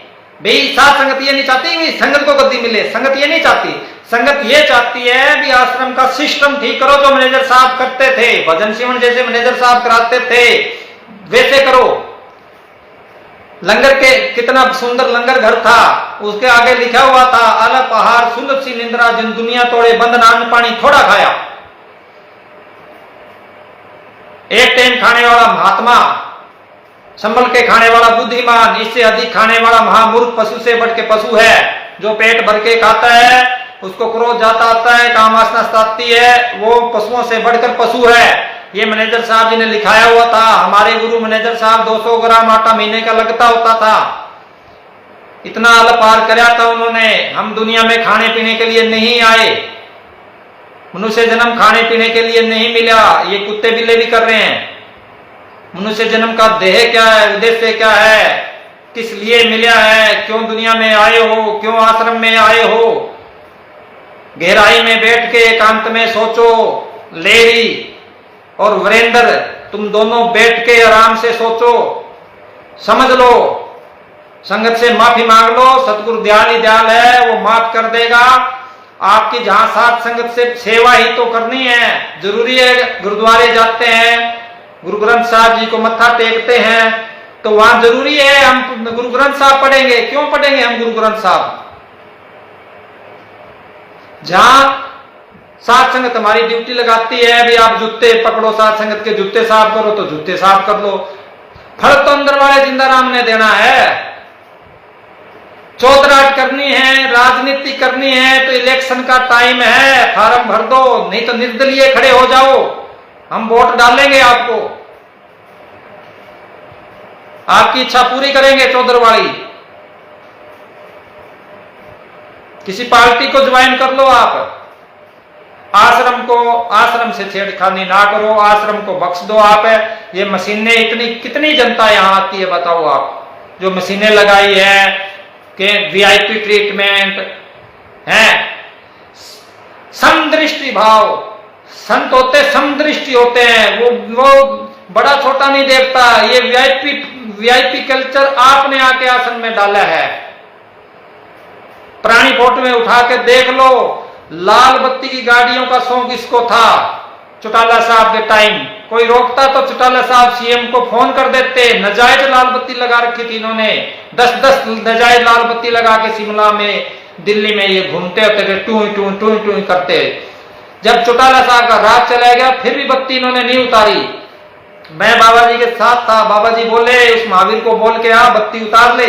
A: भाई, सात संगत ये नहीं चाहती कि संगत को गद्दी मिले, संगत ये नहीं चाहती। संगत ये चाहती है भी आश्रम का सिस्टम ठीक करो, जो मैनेजर साहब करते थे, भजन सिमरन जैसे मैनेजर साहब कराते थे वैसे करो। लंगर के कितना सुंदर लंगर घर था, उसके आगे लिखा हुआ था अलप आहार सुलभ सी निंद्रा, जिन दुनिया तोड़े बंधन अन्न पानी थोड़ा खाया। एक टाइम खाने वाला महात्मा, संभल के खाने वाला बुद्धिमान, इससे अधिक खाने वाला महामूर्ख पशु से बढ़ के पशु है। जो पेट भर के खाता है उसको क्रोध जाता आता है, कामवासना सताती है, वो पशुओं से बढ़कर पशु है। ये मैनेजर साहब जी ने लिखाया हुआ था। हमारे गुरु मैनेजर साहब 200 ग्राम आटा महीने का लगता होता था, इतना अल्पाहार कराया था उन्होंने। हम दुनिया में खाने पीने के लिए नहीं आए, मनुष्य जन्म खाने पीने के लिए नहीं मिला, ये कुत्ते बिल्ले भी कर रहे हैं। मनुष्य जन्म का देह क्या है, उद्देश्य क्या है, किस लिए मिला है, क्यों दुनिया में आए हो, क्यों आश्रम में आए हो, गहराई में बैठ के एकांत में सोचो। लेरी और वीरेंद्र, तुम दोनों बैठ के आराम से सोचो, समझ लो, संगत से माफी मांग लो। सतगुरु दयाल ही दयाल है, वो माफ कर देगा। आपकी जहां साथ संगत से सेवा ही तो करनी है, जरूरी है। गुरुद्वारे जाते हैं, गुरु ग्रंथ साहब जी को मत्था टेकते हैं, तो वहां जरूरी है हम गुरु ग्रंथ साहब पढ़ेंगे। क्यों पढ़ेंगे हम गुरु ग्रंथ साहब? जहां साथ संगत हमारी ड्यूटी लगाती है, भी आप जूते पकड़ो, साथ संगत के जूते साफ करो, तो जूते साफ कर लो। फल तो अंदर वाले जिंदा राम ने देना है। चौधराट करनी है, राजनीति करनी है, तो इलेक्शन का टाइम है, फार्म भर दो, नहीं तो निर्दलीय खड़े हो जाओ, हम वोट डालेंगे आपको, आपकी इच्छा पूरी करेंगे। चौधरवाड़ी किसी पार्टी को ज्वाइन कर लो आप। आश्रम से छेड़खानी ना करो, आश्रम को बख्श दो आप। ये मशीनें इतनी, कितनी जनता यहां आती है बताओ आप, जो मशीनें लगाई है कि वीआईपी ट्रीटमेंट है, समदृष्टि भाव। संत होते समदृष्टि होते हैं, वो बड़ा छोटा नहीं देखता। ये वीआईपी कल्चर आपने आके आसन में डाला है। पुरानी फोटो में उठा के देख लो, लाल बत्ती की गाड़ियों का शौक इसको था। चौटाला साहब के टाइम कोई रोकता तो चौटाला साहब सीएम को फोन कर देते। नजायज लाल बत्ती लगा रखी थी इन्होंने, 10-10 नजायज लाल बत्ती लगा के शिमला में, दिल्ली में ये घूमते होते थे, टू टू टू टू करते। जब चौटाला साहब का राज चला गया, फिर भी बत्ती इन्होंने नहीं उतारी। मैं बाबा जी के साथ था, बाबा जी बोले उस महावीर को बोल के आ बत्ती उतार ले,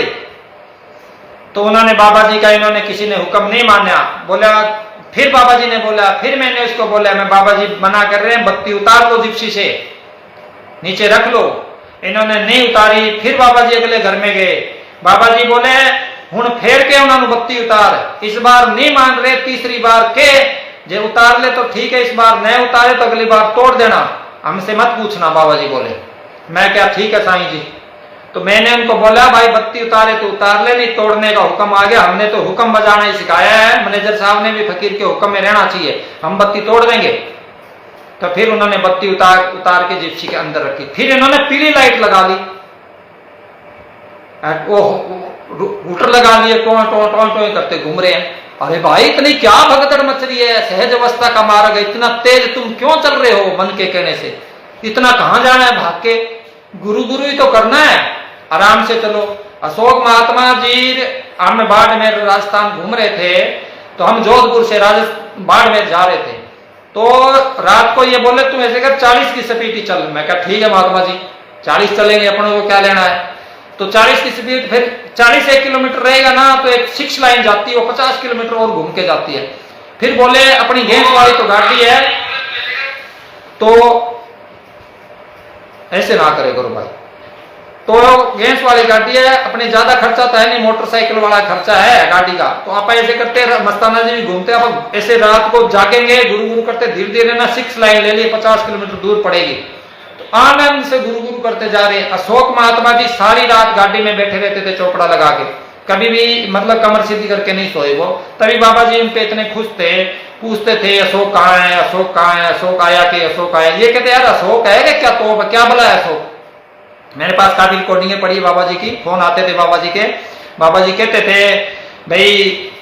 A: तो उन्होंने बाबा जी का, इन्होंने किसी ने हुक्म नहीं माना। बोला, फिर बाबा जी ने बोला, फिर मैंने उसको बोला, मैं बाबा जी मना कर रहे हैं, बत्ती उतार लो जिप्सी से, नीचे रख लो। इन्होंने नहीं उतारी। फिर बाबा जी अगले घर में गए, बाबा जी बोले हुण फेर के उन्होंने बत्ती उतार। इस बार नहीं मान रहे, तीसरी बार के जे उतार ले तो ठीक है, इस बार नहीं उतारे तो अगली बार तोड़ देना, हमसे मत पूछना। बाबा जी बोले, मैं क्या ठीक है साईं जी। तो मैंने उनको बोला, भाई बत्ती उतारे तो उतार ले, नहीं तोड़ने का हुक्म आ गया, हमने तो हुक्म बजाना ही सिखाया है। मैनेजर साहब ने भी फकीर के हुक्म में रहना चाहिए, हम बत्ती तोड़ देंगे। तो फिर उन्होंने बत्ती उतार के जिप्सी के अंदर रखी। फिर इन्होंने पीली लाइट लगा ली, वो रूटर लगा लिए, टों टों टों टों करते घूम रहे हैं। अरे भाई इतनी क्या भगदड़ मच रही है, सहज अवस्था का मार्ग है, इतना तेज तुम क्यों चल रहे हो? मन के कहने से इतना कहां जाना है भाग के? गुरु गुरु ही तो करना है, आराम से चलो। अशोक महात्मा जी, हम बाड़मेर राजस्थान घूम रहे थे, तो हम जोधपुर से बाड़मेर जा रहे थे, तो रात को ये बोले तुम ऐसे कर 40 की स्पीड ही चल। मैं कहा ठीक है महात्मा जी, 40 चलेंगे, अपनों को क्या लेना है। तो 40 की स्पीड, फिर 40 1 किलोमीटर रहेगा ना, तो एक 6 लाइन जाती है, वो 50 किलोमीटर और घूम के जाती है। फिर बोले अपनी गैस वाली तो गाड़ी है, तो ऐसे ना करे गुरु भाई, तो गैस वाली गाड़ी है, अपने ज्यादा खर्चा तो है नहीं, मोटरसाइकिल वाला खर्चा है गाड़ी का। तो आप ऐसे करते, मस्ताना जी भी घूमते, आप ऐसे रात को जागेंगे, गुरु गुरु करते, धीरे धीरे ना 6 लाइन ले लिए, 50 किलोमीटर दूर पड़ेगी, तो आनंद से गुरु गुरु करते जा रहे हैं। अशोक महात्मा जी सारी रात गाड़ी में बैठे रहते थे, चौपड़ा लगा के, कभी भी मतलब कमर सीधी करके नहीं सोए वो। तभी बाबा जी उन पे इतने खुश थे, पूछते थे अशोक कहाँ है, अशोक कहाँ है, अशोक आया कि अशोक आया। ये कहते यार अशोक है क्या, तो क्या बोला है अशोक? मेरे पास काफी रिकॉर्डिंगें पड़ी बाबा जी की, फोन आते थे बाबा जी के। बाबा जी कहते थे भाई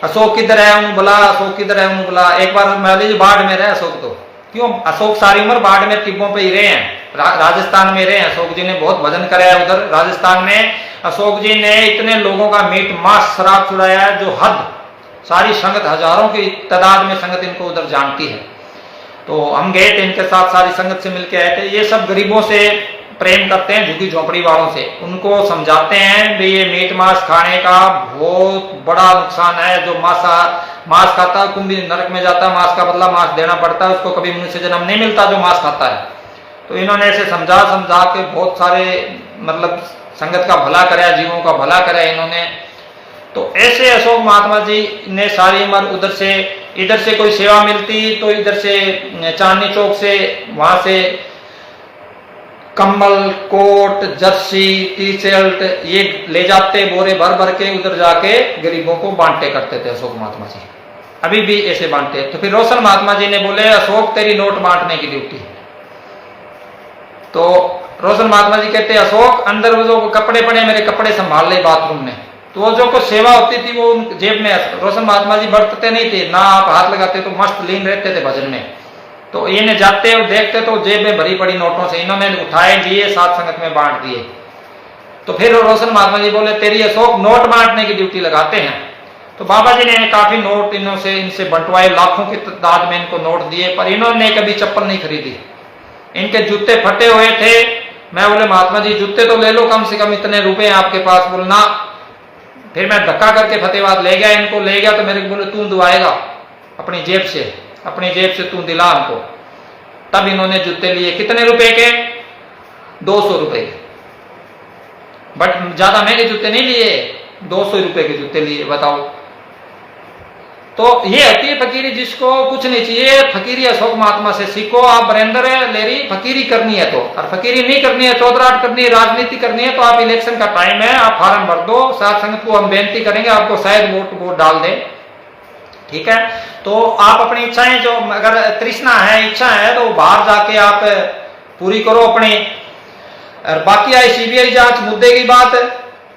A: अशोक किधर है, उन्होंने बोला अशोक किधर है, उन्होंने बोला। एक बार मान लीजिए बाढ़ में रहे अशोक, तो क्यों अशोक सारी उम्र बाढ़ में टिब्बों पे ही रहे हैं, राजस्थान में रहे हैं। अशोक जी ने बहुत भजन कराया उधर राजस्थान में। अशोक जी ने इतने लोगों का मीट मांस शराब छुड़ाया है जो हद, सारी संगत हजारों की तादाद में संगत इनको उधर जानती है। तो हम गए थे इनके साथ, सारी संगत से मिलके आए थे। ये सब गरीबों से प्रेम करते हैं, झुग्गी झोपड़ी वालों से, उनको समझाते हैं भाई ये मीट मांस खाने का बहुत बड़ा नुकसान है। जो मांस खाता है कुंभी नरक में जाता है, मांस का बदला मांस देना पड़ता है, उसको कभी मनुष्य जन्म नहीं मिलता जो मांस खाता है। तो इन्होंने ऐसे समझा के बहुत सारे मतलब संगत का भला कराया, जीवों का भला कराया इन्होंने। तो ऐसे अशोक महात्मा जी ने सारी उम्र उधर से इधर से कोई सेवा मिलती तो इधर से चांदनी चौक से वहां से कम्बल, कोट, जर्सी, टी शर्ट ये ले जाते बोरे भर भर के, उधर जाके गरीबों को बांटे करते थे अशोक महात्मा जी। अभी भी ऐसे बांटते। तो फिर रोशन महात्मा जी ने बोले अशोक तेरी नोट बांटने की ड्यूटी। तो रोशन महात्मा जी कहते अशोक अंदर वो जो कपड़े पड़े मेरे कपड़े संभाल ले बाथरूम में। तो वो जो कुछ सेवा होती थी वो जेब में, रोशन महात्मा जी बरतते नहीं थे ना, आप हाथ लगाते तो मस्त लीन रहते थे भजन में। तो इन्हें जाते और देखते तो जेब में भरी पड़ी नोटों से इन्होंने उठाए लिए, साथ संगत में बांट दिए। तो फिर रोशन महात्मा जी बोले तेरी अशोक नोट बांटने की ड्यूटी लगाते हैं। तो बाबा जी ने काफी नोट इनसे बंटवाए, लाखों की तादाद में इनको नोट दिए, पर इन्होंने कभी चप्पल नहीं खरीदी। इनके जूते फटे हुए थे। मैं बोले महात्मा जी जूते तो ले लो, कम से कम इतने रुपए हैं आपके पास। बोलना फिर मैं धक्का करके फतेहाबाद ले गया, इनको ले गया तो मेरे को बोले तू दुआएगा अपनी जेब से तू दिला हमको। तब इन्होंने जूते लिए, कितने रुपए के? 200 रुपए के। बट ज्यादा महंगे जूते नहीं लिए, 200 रुपए के जूते लिए। बताओ। तो ये होती है फकीरी, जिसको कुछ नहीं चाहिए। फकीरी अशोक महात्मा से सीखो। आप बरेंद्र ले रही फकीरी करनी है तो, और फकीरी नहीं करनी है, चौधराट करनी है, राजनीति करनी है तो आप इलेक्शन का टाइम है, आप फार्म भर दो। साथ संगत को हम बेनती करेंगे आपको शायद वोट डाल दें, ठीक है। तो आप अपनी इच्छाएं जो अगर तृष्णा है, इच्छा है, तो बाहर जाके आप पूरी करो अपनी। और बाकी आई सीबीआई जांच मुद्दे की बात,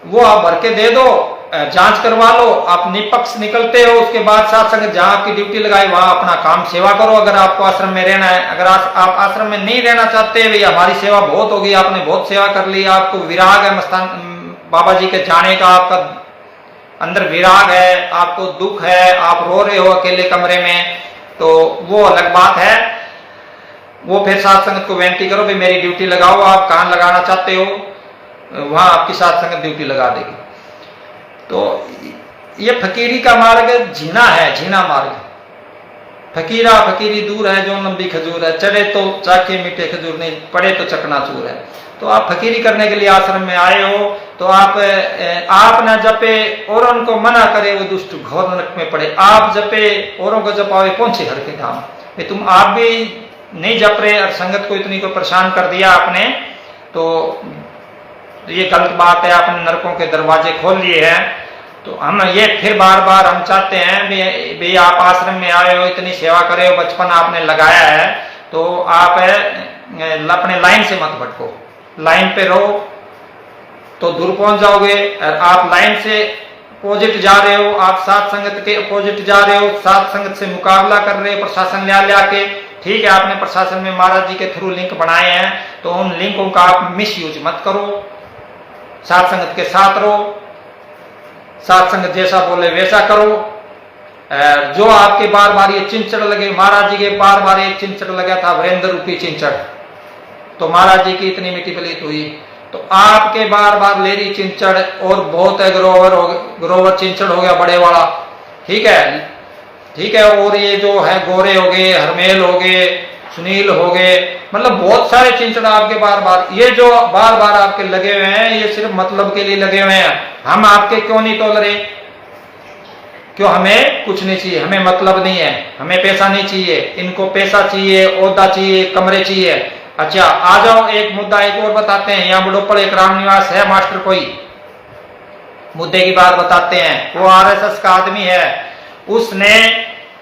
A: वो आप भर के दे दो, जांच करवा लो। आप निष्पक्ष निकलते हो, उसके बाद साथ संगत जहां आपकी ड्यूटी लगाई वहां अपना काम सेवा करो। अगर आपको आश्रम में रहना है, अगर आप आश्रम में नहीं रहना चाहते, भैया हमारी सेवा बहुत होगी, आपने बहुत सेवा कर ली, आपको विराग है मस्तान बाबा जी के जाने का, आपका अंदर विराग है, आपको दुख है, आप रो रहे हो अकेले कमरे में, तो वो अलग बात है। वो फिर साथ संगत को विनती करो भाई मेरी ड्यूटी लगाओ, आप कहां लगाना चाहते हो वहां आपकी साथ संगत ड्यूटी लगा देगी। तो ये फकीरी का मार्ग झीना है, झीना मार्ग। फकीरा फकीरी दूर है जो लंबी खजूर है, चढ़े तो चाके मीठे खजूर नहीं, पड़े तो चकनाचूर है। तो आप फकीरी करने के लिए आश्रम में आए हो तो आप ना जपे और उनको मना करे वो दुष्ट घोर नरक में पड़े। आप जपे औरों को जपावे पहुंचे हर के धाम। तुम आप भी नहीं जप रहे और संगत को इतनी को परेशान कर दिया आपने, तो ये गलत बात है। आपने नरकों के दरवाजे खोल लिए हैं। तो हम ये फिर बार बार हम चाहते हैं भाई आप आश्रम में आए हो, इतनी सेवा करे हो, बचपन आपने लगाया है, तो आप अपने लाइन से मत भटको, लाइन पे रहो तो दूर पहुंच जाओगे। और आप लाइन से अपोजिट जा रहे हो, आप सात संगत के अपोजिट जा रहे हो, सात संगत से मुकाबला कर रहे हो प्रशासन ले आके, ठीक है। आपने प्रशासन में महाराज जी के थ्रू लिंक बनाए हैं, तो उन लिंकों का आप मिस यूज मत करो, सात संगत के साथ रहो, सात संगत जैसा बोले वैसा करो। जो आपके बार बार ये चिंचड़ लगे, महाराज जी के बार बार एक चिंचड़ लगा था, वीरेंद्र रूपी चिंचड़, तो महाराज जी की इतनी मिट्टी पलीत हुई। तो आपके बार बार लेरी चिंचड़ और बहुत है, ग्रोवर चिंचड़ हो गया बड़े वाला, ठीक है, ठीक है। और ये जो है गोरे हो गए, हरमेल हो गए, सुनील हो गए, मतलब बहुत सारे चिंचड़ आपके बार बार, ये जो बार बार आपके लगे हुए हैं ये सिर्फ मतलब के लिए लगे हुए हैं। हम आपके क्यों नहीं तोल रहे? क्यों? हमें कुछ नहीं चाहिए, हमें मतलब नहीं है, हमें पैसा नहीं चाहिए। इनको पैसा चाहिए, ओहदा चाहिए, कमरे चाहिए। अच्छा आ जाओ, एक मुद्दा एक और बताते हैं। यहाँ बड़ोपड़ एक राम निवास है मास्टर, कोई मुद्दे की बात बताते हैं। वो आरएसएस का आदमी है, उसने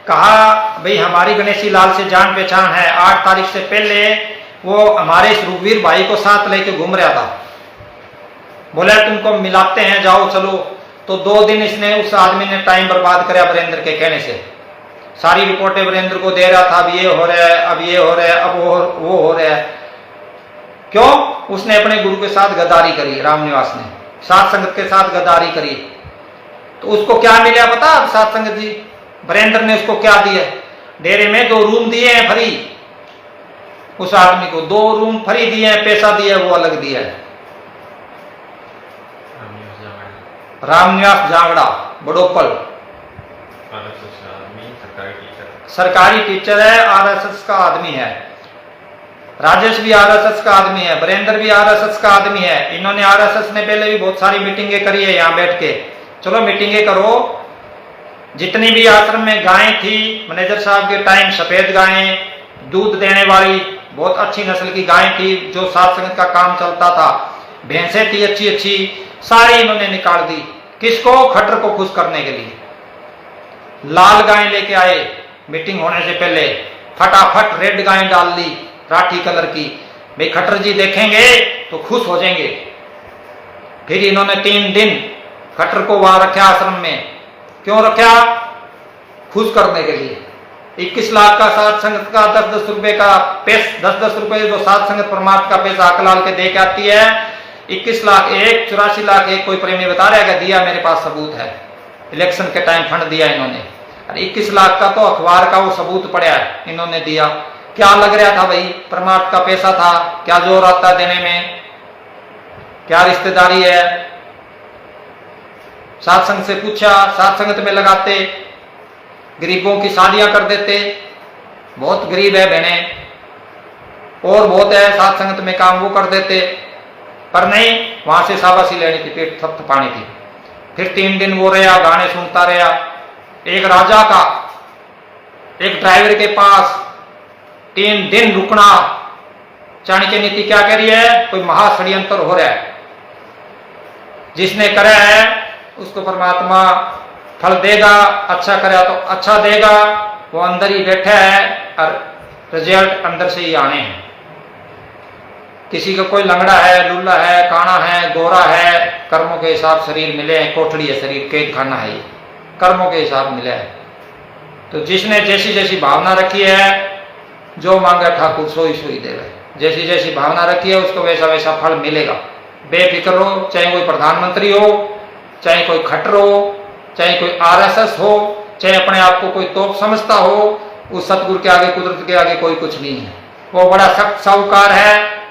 A: कहा भाई हमारी गणेशी लाल से जान पहचान है। 8 तारीख से पहले वो हमारे इस रुगवीर भाई को साथ लेके घूम रहा था, बोला तुमको मिलाते हैं, जाओ चलो। तो 2 दिन इसने, उस आदमी ने टाइम बर्बाद कराया वीरेंद्र के कहने से। सारी रिपोर्टें वीरेंद्र को दे रहा था, अब ये हो रहा है, अब ये हो रहा है, अब वो हो रहा है। क्यों? उसने अपने गुरु के साथ गद्दारी करी, रामनिवास ने सात संगत के साथ गद्दारी करी। तो उसको क्या मिला पता? सात संगत जी, वीरेंद्र ने उसको क्या दिया? डेरे में 2 रूम दिए हैं फ्री, उस आदमी को 2 रूम फ्री दिए हैं, पैसा दिया वो अलग दिया है। रामनिवास जांगड़ा बड़ोपल, सरकारी टीचर है, आरएसएस का आदमी है। राजेश भी आरएसएस का आदमी है, वीरेंद्र भी आरएसएस का आदमी है। इन्होंने आरएसएस ने पहले भी बहुत सारी मीटिंगें करी है यहाँ बैठ के। चलो मीटिंगें करो, जितनी भी आश्रम में गायें थी मैनेजर साहब के टाइम, सफेद गायें, दूध देने वाली बहुत अच्छी नस्ल की गायें थी, जो साध संगत का काम चलता था, भैंसें थी अच्छी अच्छी, सारी इन्होंने निकाल दी। किसको? खट्टर को खुश करने के लिए। लाल गायें लेके आए मीटिंग होने से पहले, फटाफट रेड गायें डाल दी राठी कलर की, भाई खट्टर जी देखेंगे तो खुश हो जाएंगे। फिर इन्होंने 3 दिन खट्टर को वहां रखा आश्रम में। क्यों रखा? खुश करने के लिए। 21 लाख का साध संगत का 10-10 रुपए का 10-10 रुपए जो साध संगत परमार्थ का पैसा अकलाल के दे के आती है, 21 लाख एक, 84 लाख एक, कोई प्रेमी बता रहा है कि दिया, मेरे पास सबूत है, इलेक्शन के टाइम फंड दिया इन्होंने। और 21 लाख का तो अखबार का वो सबूत पड़ा है, इन्होंने दिया। क्या लग रहा था भाई? परमार्थ का पैसा था, क्या जोर आता देने में, क्या रिश्तेदारी है? साध संगत से पूछा, साध संगत में लगाते, गरीबों की शादियां कर देते, बहुत गरीब है बहने और बहुत है, साध संगत में काम वो कर देते, पर नहीं, वहां से शाबाशी लेनी थी, पेट थपथपानी थी। फिर 3 दिन वो रहा, गाने सुनता रहा। एक राजा का एक ड्राइवर के पास 3 दिन रुकना। चाणक्य नीति क्या कह रही है? कोई महाषड्यंत्र हो रहा है, जिसने करा है उसको परमात्मा फल देगा, अच्छा करे तो अच्छा देगा, वो अंदर ही बैठा है और रिजल्ट अंदर से ही आने हैं। किसी का कोई लंगड़ा है, लुल्ला है, काना है, गोरा है, कर्मों के हिसाब शरीर मिले हैं, कोठड़ी है शरीर, कैद खाना है, ये कर्मों के हिसाब मिले है। तो जिसने जैसी जैसी भावना रखी है, जो मांगे ठाकुर सोई सोई देवे, जैसी जैसी भावना रखी है उसको वैसा वैसा फल मिलेगा। बेफिक्र हो, चाहे कोई प्रधानमंत्री हो, चाहे कोई खट्टर हो, चाहे कोई आरएसएस हो, चाहे अपने आप को कोई तोप समझता हो, उस सतगुरु के आगे, कुदरत के आगे कोई कुछ नहीं है। वो बड़ा सख्त साहूकार है,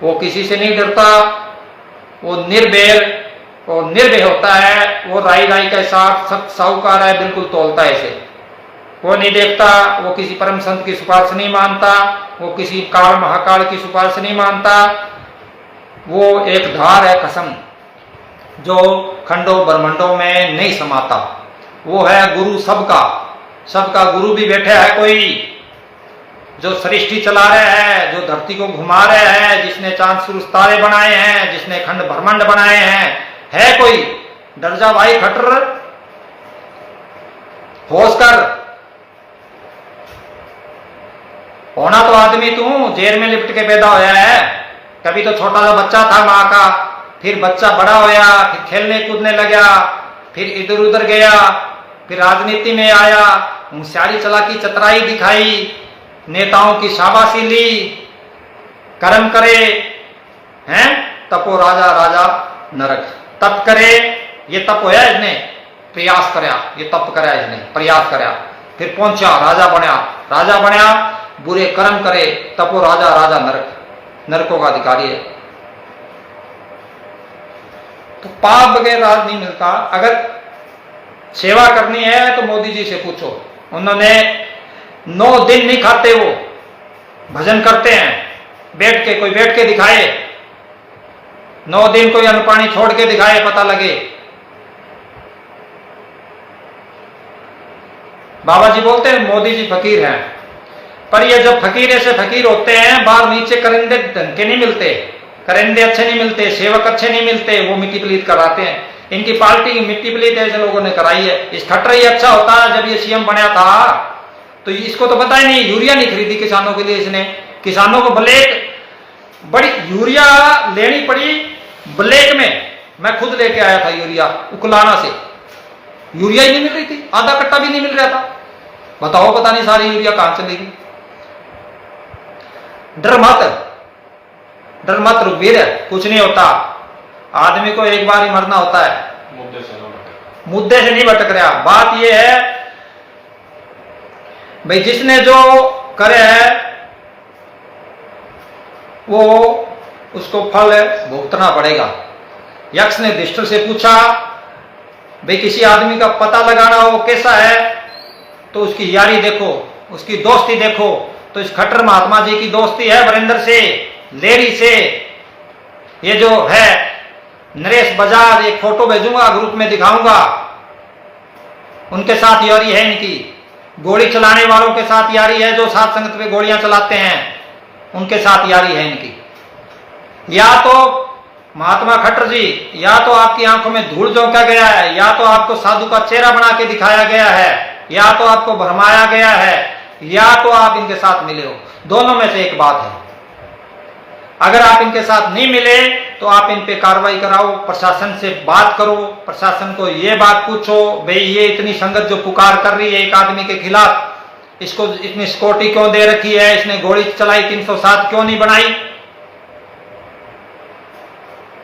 A: वो किसी से नहीं डरता, वो निर्भय और निर्भय होता है। वो राई राई के साथ सख्त साहूकार है, बिल्कुल तोलता है इसे, वो नहीं देखता, वो किसी परम संत की सिफारिश नहीं मानता, वो किसी काल महाकाल की सिफारिश नहीं मानता। वो एक धार है कसम, जो खंडों ब्रह्मंडों में नहीं समाता। वो है गुरु सबका, सबका गुरु भी बैठा है कोई, जो सृष्टि चला रहे हैं, जो धरती को घुमा रहे हैं, जिसने चांद सूरज तारे बनाए हैं, जिसने खंड ब्रह्मांड बनाए हैं, है कोई? डर जा भाई खट्टर, होश कर। होना तो आदमी तू जेल में लिपट के पैदा होया है। कभी तो छोटा सा बच्चा था माँ का, फिर बच्चा बड़ा होया, फिर खेलने कूदने लगा, फिर इधर उधर गया, फिर राजनीति में आया, होशियारी चालाकी चतुराई दिखाई, नेताओं की शाबाशी ली, कर्म करे हैं, तपो राजा राजा नरक। तप करे, ये तप होया इसने, प्रयास करया, ये तप करया इसने, प्रयास करया, फिर पहुंचा राजा बनया, राजा बनया, बुरे कर्म करे, तपो राजा राजा नरक, नरकों का अधिकारी है। तो पाप बगैर राज नहीं मिलता। अगर सेवा करनी है तो मोदी जी से पूछो, उन्होंने 9 दिन नहीं खाते, वो भजन करते हैं बैठ के, कोई बैठ के दिखाए 9 दिन, कोई अन्न पानी छोड़ के दिखाए, पता लगे। बाबा जी बोलते हैं मोदी जी फकीर हैं, पर ये जब फकीर ऐसे फकीर होते हैं, बाहर नीचे करिंदे ढंग के नहीं मिलते, करिंदे अच्छे नहीं मिलते, सेवक अच्छे नहीं मिलते, वो मिट्टी पलीत कराते हैं। इनकी पार्टी की मिट्टी पलीत ऐसे लोगों ने कराई है। इस खट्टर ही अच्छा होता है, जब ये सीएम बना था तो इसको तो पता ही नहीं, यूरिया नहीं खरीदी किसानों के लिए इसने, किसानों को ब्लैक, बड़ी यूरिया लेनी पड़ी ब्लैक में। मैं खुद लेके आया था यूरिया उकलाना से, यूरिया ही नहीं मिल रही थी, आधा कट्टा भी नहीं मिल रहा था। बताओ पता नहीं सारी यूरिया कहां चलेगी। डर मत रुकवीर, कुछ नहीं होता, आदमी को एक बार ही मरना होता है, मुद्दे से नहीं भटक रहा। बात यह है भाई, जिसने जो करे है वो उसको फल भुगतना पड़ेगा। यक्ष ने युधिष्ठिर से पूछा, भाई किसी आदमी का पता लगाना हो कैसा है, तो उसकी यारी देखो, उसकी दोस्ती देखो। तो इस खट्टर महात्मा जी की दोस्ती है वरिंदर से, लेरी से। ये जो है नरेश बजाज, एक फोटो भेजूंगा, ग्रुप में दिखाऊंगा, उनके साथ यारी है इनकी। गोली चलाने वालों के साथ यारी है, जो साध संगत पे गोलियां चलाते हैं उनके साथ यारी है इनकी। या तो महात्मा खट्टर जी, या तो आपकी आंखों में धूल झोंका गया है, या तो आपको साधु का चेहरा बना के दिखाया गया है, या तो आपको भरमाया गया है, या तो आप इनके साथ मिले हो। दोनों में से एक बात है। अगर आप इनके साथ नहीं मिले तो आप इन पे कार्रवाई कराओ, प्रशासन से बात करो, प्रशासन को ये बात पूछो, भाई ये इतनी संगत जो पुकार कर रही है एक आदमी के खिलाफ, इसको इतनी सिक्योरिटी क्यों दे रखी है, इसने गोली चलाई 307 क्यों नहीं बनाई?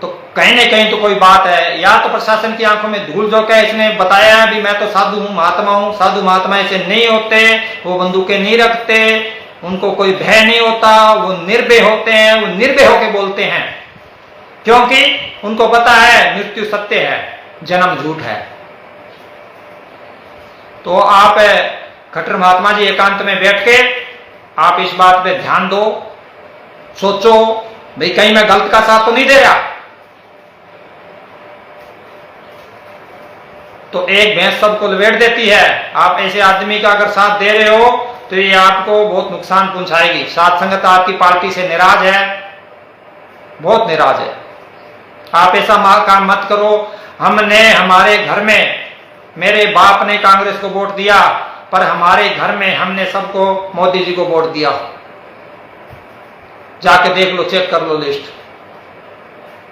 A: तो कहीं ना कहीं तो कोई बात है। या तो प्रशासन की आंखों में धूल झोंका है, इसने बताया भी मैं तो साधु हूं, महात्मा हूं। साधु महात्मा ऐसे नहीं होते, वो बंदूकें नहीं रखते, उनको कोई भय नहीं होता, वो निर्भय होते हैं, वो निर्भय होकर बोलते हैं, क्योंकि उनको पता है मृत्यु सत्य है, जन्म झूठ है। तो आप खट्टर महात्मा जी एकांत में बैठ के आप इस बात पे ध्यान दो, सोचो भाई कहीं मैं गलत का साथ तो नहीं दे रहा। तो एक भैंस सबको लपेट देती है। आप ऐसे आदमी का अगर साथ दे रहे हो तो ये आपको बहुत नुकसान पहुंचाएगी। साथ संगत आपकी पार्टी से नाराज है, बहुत नाराज है। आप ऐसा काम मत करो। हमने हमारे घर में, मेरे बाप ने कांग्रेस को वोट दिया, पर हमारे घर में हमने सबको मोदी जी को वोट दिया। जाके देख लो, चेक कर लो लिस्ट,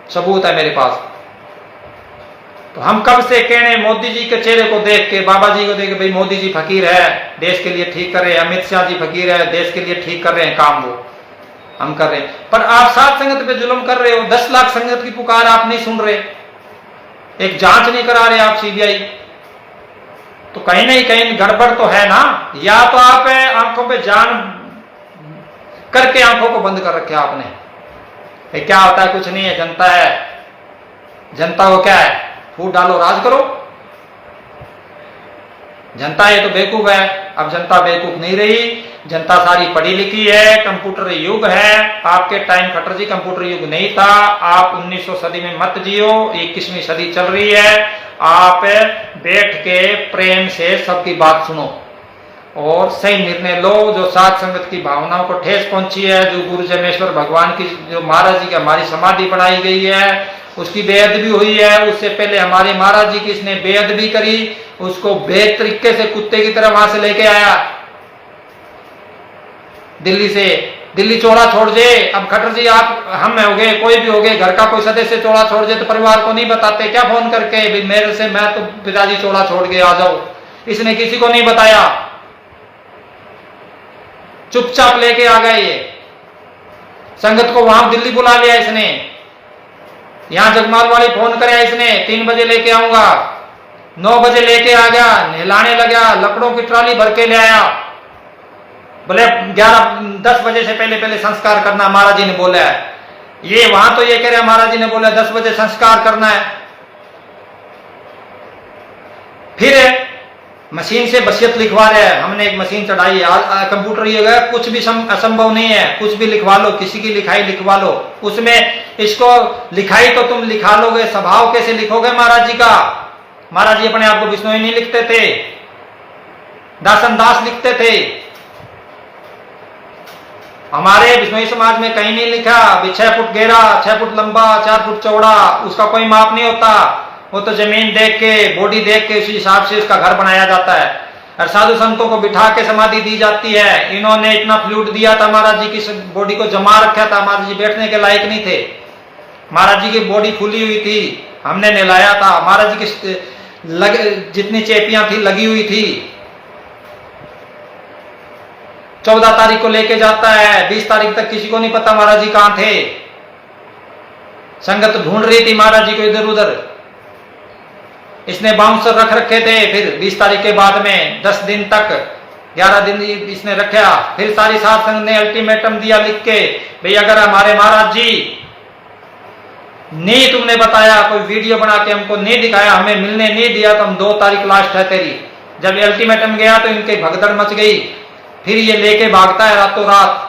A: सबूत है मेरे पास। तो हम कब से कहने मोदी जी के चेहरे को देख के, बाबा जी को देख के, भाई मोदी जी फकीर है, देश के लिए ठीक कर रहे हैं, अमित शाह जी फकीर है, देश के लिए ठीक कर रहे हैं काम, वो हम कर रहे हैं। पर आप साथ संगत पे जुल्म कर रहे हो। 10 लाख संगत की पुकार आप नहीं सुन रहे, एक जांच नहीं करा रहे आप सीबीआई। तो कहीं ना कहीं गड़बड़ तो है ना। या तो आप आंखों पे जान करके आंखों को बंद कर रखे आपने। क्या होता है, कुछ नहीं है, जनता है, जनता को क्या है, फूट डालो राज करो। जनता ये तो बेवकूफ है। अब जनता बेवकूफ नहीं रही, जनता सारी पढ़ी लिखी है, कंप्यूटर युग है। आपके टाइम खट्टर जी कंप्यूटर युग नहीं था। आप 1900 सदी में मत जियो, 21वीं सदी चल रही है। आप बैठ के प्रेम से सबकी बात सुनो और सही निर्णय लो। जो साध संगत की भावनाओं को ठेस पहुंची है, जो गुरु जमेश्वर भगवान की, जो महाराज जी की हमारी समाधि बनाई गई है, उसकी बेअदबी हुई है। उससे पहले हमारे महाराज जी की इसने बेअदबी करी, उसको बेहद तरीके से कुत्ते की तरह वहां से लेके आया दिल्ली से। दिल्ली चौड़ा छोड़ दे। अब खट्टर जी आप, हम हो गए, कोई भी हो गए, घर का कोई सदस्य चौड़ा छोड़ दे तो परिवार को नहीं बताते क्या फोन करके, भाई मेरे से, मैं तो पिताजी चौड़ा छोड़ के आ जाओ। इसने किसी को नहीं बताया, चुपचाप लेके आ गए। ये संगत को वहां दिल्ली बुला लिया इसने। यहां जगमाल वाली फोन करे इसने, 3 बजे लेके आऊंगा, 9 बजे लेके आ गया, नहलाने लगा, लकड़ों की ट्रॉली भर के ले आया। बोले 11-10 बजे से पहले संस्कार करना, महाराज जी ने बोला है। ये वहां तो ये कह रहे महाराज जी ने बोला 10 बजे संस्कार करना है। फिर मशीन से वसीयत लिखवा रहे हैं। हमने एक मशीन चढ़ाई है, कंप्यूटर ये गया, कुछ भी असंभव नहीं है, कुछ भी लिखवा लो, किसी की लिखाई लिखवा लो। उसमें इसको लिखाई तो तुम लिखा लोगे, स्वभाव कैसे लिखोगे महाराज जी का? महाराज जी अपने आप को बिश्नोई नहीं लिखते थे, दासन दास लिखते थे। हमारे बिश्नोई समाज में कहीं नहीं लिखा 6 फुट गहरा, 6 फुट लंबा, 4 फुट चौड़ा, उसका कोई माप नहीं होता। वो तो जमीन देख के, बॉडी देख के उसी हिसाब से उसका घर बनाया जाता है। और साधु संतों को बिठा के समाधि दी जाती है। इन्होंने इतना फ्लूइड दिया था, महाराज जी की बॉडी को जमा रखा था, महाराज जी बैठने के लायक नहीं थे। महाराज जी की बॉडी फूली हुई थी, हमने नहलाया था। महाराज जी की जितनी चेपियां थी लगी हुई थी। 14 तारीख को लेके जाता है, 20 तारीख तक किसी को नहीं पता महाराज जी कहां थे। संगत ढूंढ रही थी महाराज जी को इधर उधर। इसने बाउंसर रख रखे थे। फिर 20 तारीख के बाद में 10 दिन तक, 11 दिन इसने रखा। फिर सारी साध संगत ने अल्टीमेटम दिया लिख के, भाई अगर हमारे महाराज जी नहीं तुमने बताया, कोई वीडियो बना के हमको नहीं दिखाया, हमें मिलने नहीं दिया, तो हम 2 तारीख लास्ट है तेरी। जब ये अल्टीमेटम गया तो इनकी भगदड़ मच गई। फिर ये लेके भागता है रातों रात।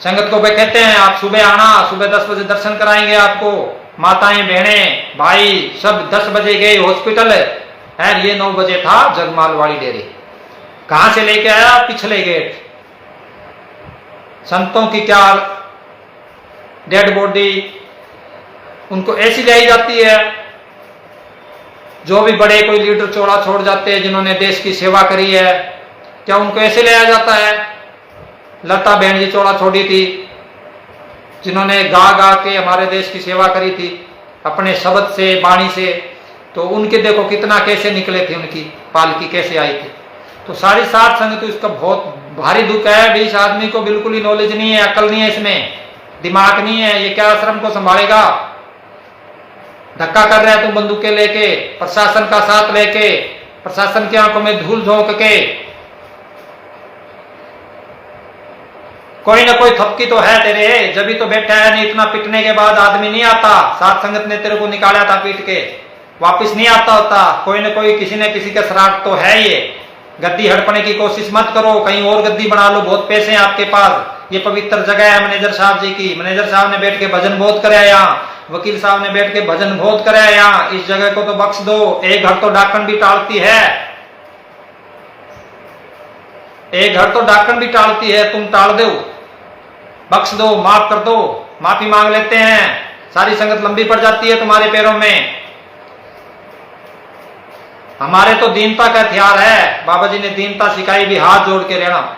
A: संगत को भाई कहते हैं आप सुबह आना, सुबह 10 बजे दर्शन कराएंगे आपको। माताएं, बहनें, भाई सब 10 बजे गए हॉस्पिटल। है। ये 9 बजे था जगमाल वाली डेरी। कहां से लेके आया? पिछले गेट। संतों की क्या डेड बॉडी उनको ऐसी लाई जाती है। जो भी बड़े कोई लीडर चौड़ा छोड़ जाते हैं जिन्होंने देश की सेवा करी है, क्या उनको ऐसे लाया जाता है? लता बहन जी चौड़ा छोड़ी थी, जिन्होंने गा गा के हमारे देश की सेवा करी थी अपने शब्द से, वाणी से। तो उनके देखो कितना कैसे निकले थे, उनकी पालकी कैसे आई थी। तो सारी साध संगत तो इसका बहुत भारी दुख है। भी इस आदमी को बिल्कुल ही नॉलेज नहीं है, अकल नहीं है, इसमें दिमाग नहीं है। ये क्या आश्रम को संभालेगा? धक्का कर रहा है तुम बंदूकें लेके, प्रशासन का साथ लेके, प्रशासन की आंखों में धूल झोंक के। कोई ना कोई थपकी तो है तेरे, जब भी तो बैठा है। नहीं इतना पिटने के बाद आदमी नहीं आता। साथ संगत ने तेरे को निकाला था पीट के, वापिस नहीं आता होता। कोई ना कोई किसी न किसी का शरारत तो है। ये गद्दी हड़पने की कोशिश मत करो, कहीं और गद्दी बना लो, बहुत पैसे हैं आपके पास। ये पवित्र जगह है मैनेजर साहब जी की। मैनेजर साहब ने बैठ के भजन बहुत कराया यहाँ, वकील साहब ने बैठ के भजन बहुत कराया यहाँ। इस जगह को तो बख्श दो। एक घर तो डाकन भी टालती है, एक घर तो डाकन भी टालती है, तुम टाल दो, बख्श दो, माफ कर दो। माफी मांग लेते हैं, सारी संगत लंबी पड़ जाती है तुम्हारे पैरों में। हमारे तो दीनता का हथियार है। बाबा जी ने दीनता सिखाई भी, हाथ जोड़ के रहना,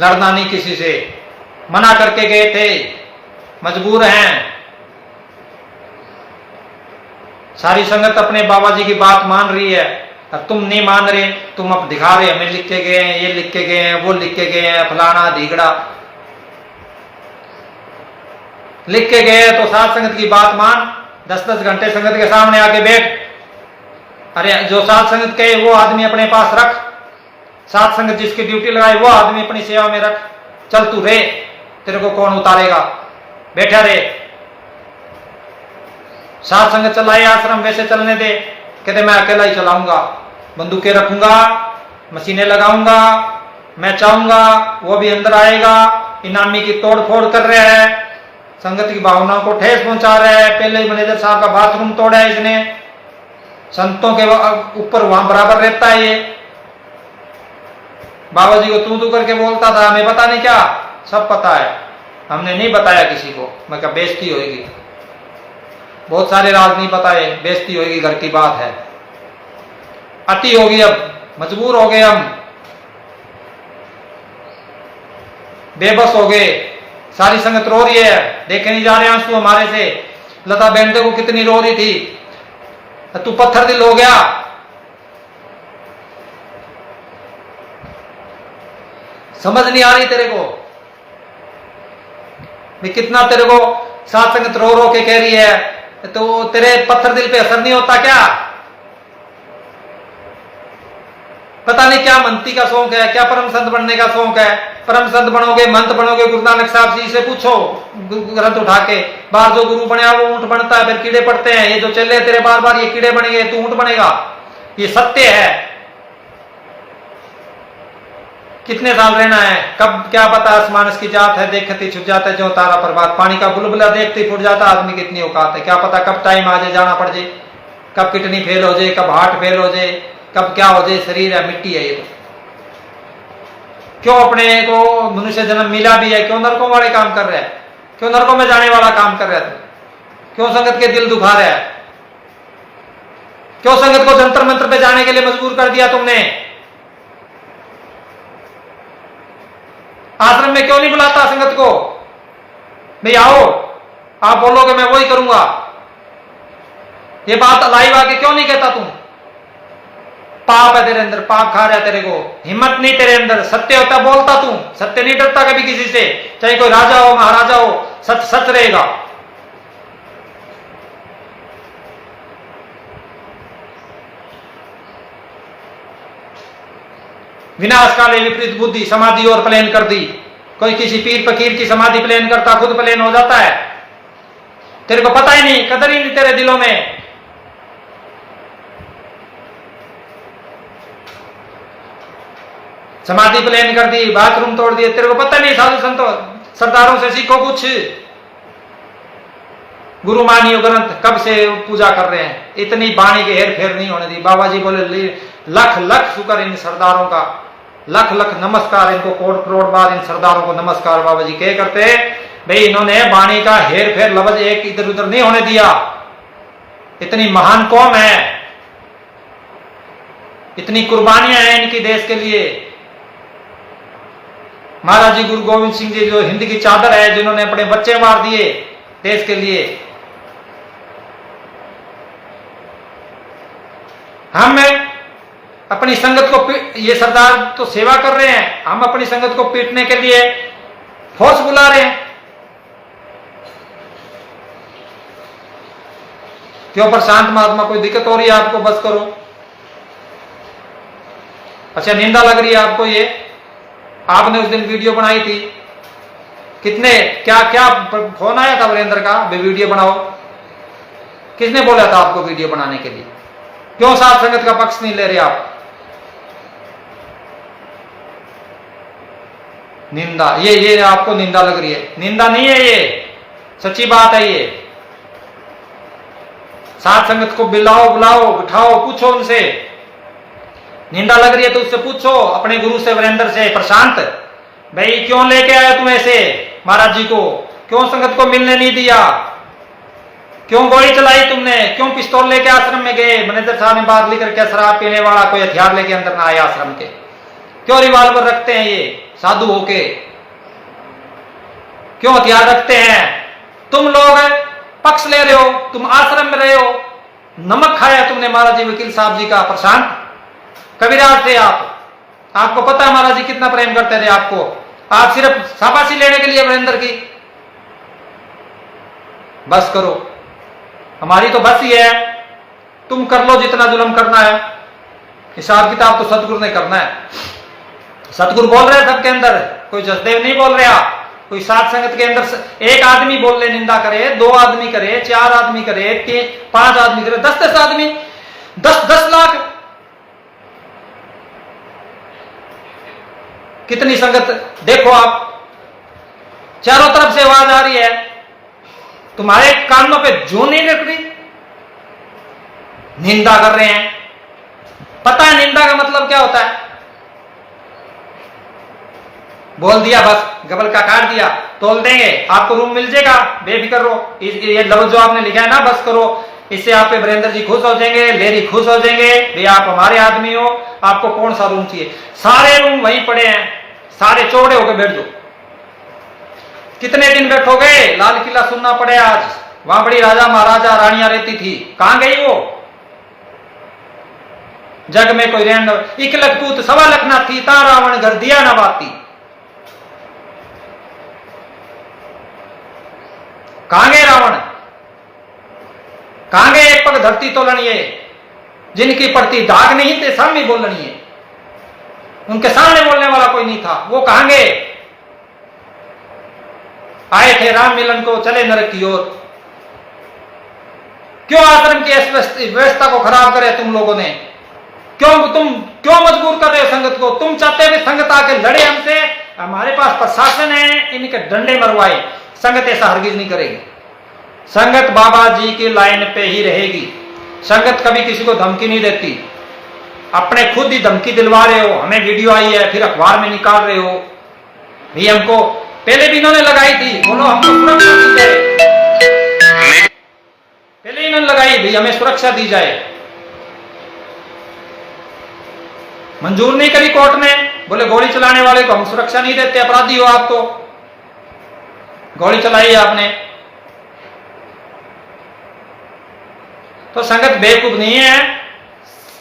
A: लड़ना नहीं किसी से। मना करके गए थे, मजबूर हैं। सारी संगत अपने बाबा जी की बात मान रही है और तुम नहीं मान रहे। तुम अब दिखा रहे हमें लिख के गए हैं, ये लिख के गए हैं, वो लिख के गए हैं, फलाना ढीगड़ा लिख के गए। तो सात संगत की बात मान, 10-10 घंटे संगत के सामने आके बैठ। अरे जो सात संगत कहे वो आदमी अपने पास रख, सात संगत जिसकी ड्यूटी लगाए वो आदमी अपनी सेवा में रख। चल तू रे, तेरे को कौन उतारेगा, बैठा रे। सात संगत चलाए आश्रम, वैसे चलने दे। कहते मैं अकेला ही चलाऊंगा, बंदूकें रखूंगा, मशीनें लगाऊंगा, मैं चाहूंगा वो भी अंदर आएगा। इनामी की तोड़ फोड़ कर रहे हैं, संगत की भावनाओं को ठेस पहुंचा रहा है। पहले ही मैनेजर साहब का बाथरूम तोड़ा है इसने, संतों के ऊपर वहां बराबर रहता है ये। बाबा जी को तू करके बोलता था, हमें पता नहीं क्या, सब पता है, हमने नहीं बताया किसी को। मैं क्या बेइज्जती होगी, बहुत सारे राज नहीं बताए, बेइज्जती होगी, घर की बात है। अति होगी, अब मजबूर हो गए हम, बेबस हो गए। सारी संगत रो रही है, देखे नहीं जा रहे आंसू हमारे से। लता बहन देखो कितनी रो रही थी, तू पत्थर दिल हो गया। समझ नहीं आ रही तेरे को मैं कितना तेरे को सात संगत रो रो के कह रही है, तो तेरे पत्थर दिल पे असर नहीं होता क्या? पता नहीं क्या मंती का शौक है, क्या परम संत बनने का शौक है। परम संत बनोगे, मंत बनोगे, गुरु नानक साहब जी से पूछो, ग्रंथ उठा के। बाहर जो गुरु बने वो ऊंट बनता है, फिर कीड़े पड़ते हैं। ये जो चल रहे तेरे बार बार ये कीड़े बनेंगे, तू ऊंट बनेगा, ये सत्य है। कितने साल रहना है, कब क्या पता। आसमान इसकी जात है, देखती छुट जाता है जो तारा प्रभात। पानी का बुलबुला देखते ही फुट जाता आदमी, कितनी औकात है, क्या पता कब टाइम आ जाए, जाना पड़ जाए, कब किडनी फेल हो जाए, कब हार्ट फेल हो जाए, कब क्या हो जाए। शरीर है, मिट्टी है ये तो। क्यों अपने को मनुष्य जन्म मिला भी है, क्यों नरकों वाले काम कर रहे हैं, क्यों नरकों में जाने वाला काम कर रहे थे, क्यों संगत के दिल दुखा रहे हैं, क्यों संगत को जंतर मंत्र पे जाने के लिए मजबूर कर दिया तुमने। आश्रम में क्यों नहीं बुलाता संगत को, भाई आओ, आप बोलोगे मैं वही करूंगा। ये बात लाइव आके क्यों नहीं कहता तुम? पाप है तेरे अंदर, पाप खा रहा है तेरे को, हिम्मत नहीं तेरे अंदर। सत्य होता बोलता तू, सत्य नहीं डरता कभी किसी से, चाहे कोई राजा हो महाराजा हो, सच सच रहेगा। विनाश काले विपरीत बुद्धि, समाधि और प्लेन कर दी। कोई किसी पीर फकीर की समाधि प्लेन करता, खुद प्लेन हो जाता है। तेरे को पता ही नहीं, कदर ही नहीं तेरे दिलों में। समाधि प्लेन कर दी, बाथरूम तोड़ दिए, तेरे को पता नहीं। साधु संतों सरदारों से सीखो कुछ। गुरु मानियो ग्रंथ कब से पूजा कर रहे हैं, इतनी बाणी के हेर फेर नहीं होने दी। बाबा जी बोले लख लख शुक्र इन सरदारों का, लख लख नमस्कार इनको, करोड़ करोड़ बार इन सरदारों को नमस्कार। बाबा जी क्या करते भाई, इन्होंने बाणी का हेर फेर लफ्ज एक इधर उधर नहीं होने दिया। इतनी महान कौम है, इतनी कुर्बानियां हैं इनकी देश के लिए। महाराज जी गुरु गोविंद सिंह जी जो हिंद की चादर है, जिन्होंने अपने बच्चे मार दिए देश के लिए। हम अपनी संगत को, ये सरदार तो सेवा कर रहे हैं, हम अपनी संगत को पीटने के लिए फोर्स बुला रहे हैं। क्यों प्रशांत महात्मा, कोई दिक्कत हो रही है आपको? बस करो। अच्छा निंदा लग रही है आपको? ये आपने उस दिन वीडियो बनाई थी, कितने क्या क्या फोन आया था वीरेंद्र का वीडियो बनाओ? किसने बोला था आपको वीडियो बनाने के लिए? क्यों साथ संगत का पक्ष नहीं ले रहे आप? निंदा, ये आपको निंदा लग रही है? निंदा नहीं है, ये सच्ची बात है। ये साथ संगत को बुलाओ बिठाओ, पूछो उनसे। निंदा लग रही है तो उससे पूछो, अपने गुरु से, वीरेंद्र से, प्रशांत भाई क्यों लेके आए तुम ऐसे महाराज जी को? क्यों संगत को मिलने नहीं दिया? क्यों गोली चलाई तुमने? क्यों पिस्तौल लेके आश्रम में गए? मैनेजर साहब ने बात लेकर के, शराब पीने वाला कोई हथियार लेके अंदर ना आया आश्रम के। क्यों रिवाल्वर रखते हैं ये साधु होके? क्यों हथियार रखते हैं? तुम लोग पक्ष ले रहे हो, तुम आश्रम में रहे हो, नमक खाया तुमने महाराज जी वकील साहब जी का। प्रशांत कबीराज थे आप, आपको पता है महाराज जी कितना प्रेम करते थे आपको। आप सिर्फ शाबाशी लेने के लिए वीरेंद्र की। बस करो, हमारी तो बस ही है, तुम कर लो जितना जुल्म करना है। हिसाब किताब तो सतगुरु ने करना है। सतगुरु बोल रहे हैं सबके अंदर, कोई जसदेव नहीं बोल रहा। कोई सात संगत के अंदर एक आदमी बोल ले, निंदा करे, 2 आदमी करे, 4 आदमी करे, 5 आदमी करे, 10 आदमी, 10 लाख, कितनी संगत देखो आप, चारों तरफ से आवाज आ रही है, तुम्हारे कानों पे जो नहीं रख रही, निंदा कर रहे हैं। पता है निंदा का मतलब क्या होता है? बोल दिया बस, गबल का काट दिया, तोल देंगे, आपको रूम मिल जाएगा, बेफिक्र रहो। ये लफ्ज जो आपने लिखा है ना, बस करो, इससे आप पे वीरेंद्र जी खुश हो जाएंगे, लेरी खुश हो जाएंगे, भाई आप हमारे आदमी हो, आपको कौन सा रूम चाहिए? सारे रूम वहीं पड़े हैं, सारे चौड़े होकर बैठ जाओ। कितने दिन बैठोगे? लाल किला सुनना पड़े आज, वहां बड़ी राजा महाराजा रानियां रहती थी, कहां गई वो? जग में कोई रहन, 1 लख पूत 1.25 लाख ना थी, ता रावण घर दिया ना बाती। कहां गए रावण? कहां गए? एक पग धरती तोलनिए, जिनकी पड़ती दाग नहीं थे, सामने बोलनिए, उनके सामने बोलने वाला कोई नहीं था, वो कहां गए? आए थे राम मिलन को, चले नरक की ओर। क्यों आश्रम की व्यवस्था को खराब करे तुम लोगों ने? क्यों मजबूर कर रहे हो संगत को? तुम चाहते हो संगत आके लड़े हमसे, हमारे पास प्रशासन है, इनके डंडे मरवाए। संगत ऐसा हरगिज नहीं करेगी। संगत बाबा जी की लाइन पे ही रहेगी। संगत कभी किसी को धमकी नहीं देती, अपने खुद ही धमकी दिलवा रहे हो। हमें वीडियो आई है, फिर अखबार में निकाल रहे हो। भाई हमको पहले भी इन्होंने लगाई थी, बोलो हमको सुरक्षा दी जाए। पहले इन्होंने लगाई, भाई हमें सुरक्षा दी जाए। मंजूर नहीं करी कोर्ट ने, बोले गोली चलाने वाले को हम सुरक्षा नहीं देते, अपराधी हो आप। तो गोली चलाई आपने, तो संगत बेवकूफ नहीं है।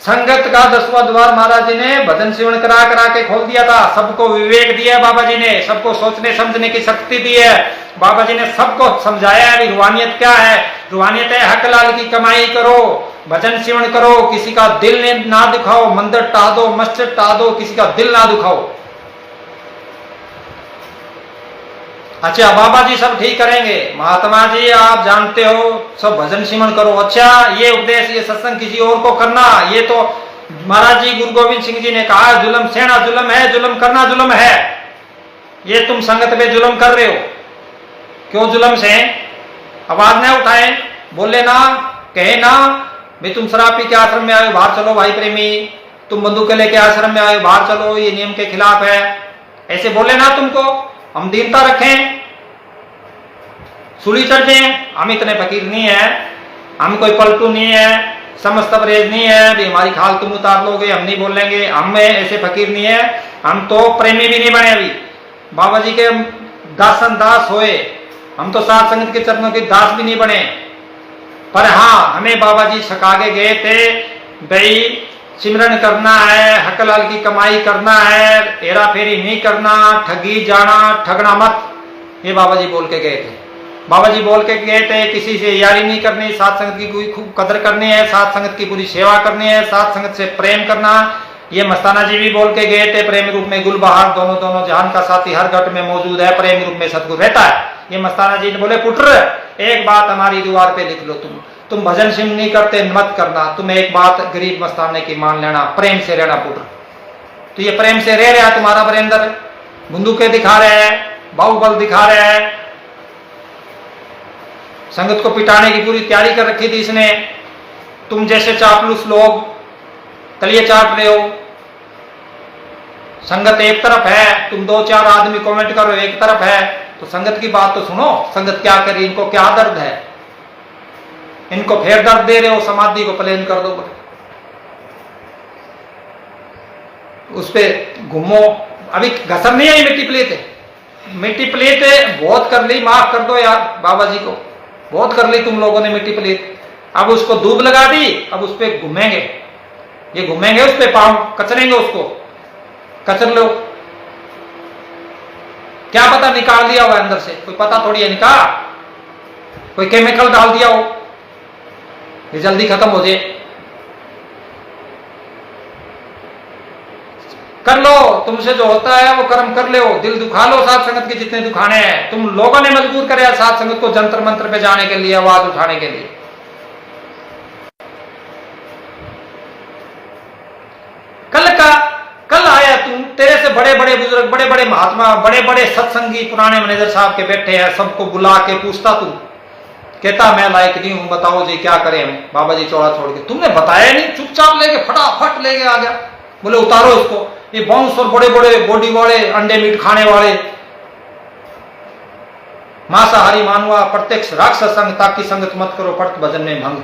A: संगत का 10वां द्वार महाराज जी ने भजन सेवन करा करा के खोल दिया था। सबको विवेक दिया है बाबा जी ने, सबको सोचने समझने की शक्ति दी है। बाबा जी ने सबको समझाया है रूहानियत क्या है। रूहानियत है हक लाल की कमाई करो, भजन सेवन करो, किसी का दिल ना दुखाओ, मंदिर टा दो, मस्जिद टा दो, किसी का दिल ना दुखाओ। अच्छा बाबा जी सब ठीक करेंगे, महात्मा जी आप जानते हो सब भजन सिमरन करो। अच्छा ये उपदेश, ये सत्संग किसी और को करना, ये तो महाराज जी गुरु गोविंद सिंह जी ने कहा जुल्म सहना जुल्म है, जुल्म करना जुल्म है। ये तुम संगत पे जुल्म कर रहे हो। क्यों जुल्म से? आवाज न उठाए, बोले ना, कहे ना भाई तुम शराब पी के आश्रम में आए, बाहर चलो भाई प्रेमी, तुम बंदूकें लेके आश्रम में आए, बाहर चलो, ये नियम के खिलाफ है, ऐसे बोले ना तुमको, हम दीनता रखें, सूली चढ़ जाए। हम इतने फकीर नहीं है, हम कोई पलटू नहीं है, समस्त परहेज नहीं है भी हमारी खाल तुम उतार लोगे, हम नहीं बोलेंगे, हम में ऐसे फकीर नहीं है, हम तो प्रेमी भी नहीं बने अभी, बाबा जी के दासन दास होए, हम तो साध संगत के चरणों के दास भी नहीं बने। पर हाँ, हमें बाबा जी सकागे गए थे भाई सिमरन करना है, हकलाल की कमाई करना है, हेरा फेरी नहीं करना, ठगी जाना, ठगना मत, ये बाबा जी बोल के गए थे। बाबा जी बोल के गए थे किसी से यारी नहीं करनी, साथ संगत की कोई खूब कदर करनी है, साथ संगत की पूरी सेवा करनी है, साथ संगत से प्रेम करना। ये मस्ताना जी भी बोल के गए थे, प्रेम रूप में गुलबहार दोनों दोनों जहान का साथी हर घट में मौजूद है, प्रेम रूप में सतगुरु रहता है। ये मस्ताना जी ने बोले पुत्र एक बात हमारी दीवार पे लिख लो, तुम भजन सिंह नहीं करते मत करना, तुम एक बात गरीब मस्ताने की मान लेना, प्रेम से रहना पुत्र। तो ये प्रेम से रह रहा तुम्हारा बरेंद्र, बंदूकें दिखा रहे हैं, बाहुबल दिखा रहे हैं, संगत को पिटाने की पूरी तैयारी कर रखी थी इसने। तुम जैसे चापलूस लोग तलिए चाट रहे हो, संगत एक तरफ है, तुम दो चार आदमी कमेंट करो एक तरफ है, तो संगत की बात तो सुनो, संगत क्या करी, इनको क्या दर्द है, इनको फिर दर्द दे रहे हो, समाधि को प्लेन कर दो, उस पे घूमो। अभी घसर नहीं आई मिट्टी प्लेट है, मिट्टी प्लेट बहुत कर ली, माफ कर दो यार बाबा जी को, बहुत कर ली तुम लोगों ने मिट्टी प्लेट, अब उसको धूप लगा दी, अब उस पे घूमेंगे, ये घूमेंगे उस पे, पांव कचरेंगे, उसको कचर लो, क्या पता निकाल दिया हुआ अंदर से, कोई पता थोड़ी है निकाल, कोई केमिकल डाल दिया हो, ये जल्दी खत्म हो जाए। कर लो, तुमसे जो होता है वो कर्म कर लो, दिल दुखा लो साथ संगत के जितने दुखाने हैं, तुम लोगों ने मजबूर करे साथ संगत को जंतर मंत्र पे जाने के लिए, आवाज उठाने के लिए। कल आया तुम, तेरे से बड़े बड़े बुजुर्ग, बड़े बड़े महात्मा, बड़े बड़े सत्संगी पुराने मैनेजर साहब के बैठे हैं, सबको बुला के पूछता तू, कहता मैं लायक नहीं हूं, बताओ जी क्या करें हम, बाबा जी चौड़ा छोड़ के, तुमने बताया नहीं, चुपचाप लेके फटाफट लेके आ गया, बोले उतारो इसको, ये बाउंस और बड़े बड़े बॉडी वाले, अंडे मीट खाने वाले, मांसाहारी मानवा, प्रत्यक्ष राक्षस संग, ताकि संगत मत करो, पट भजन में भंग।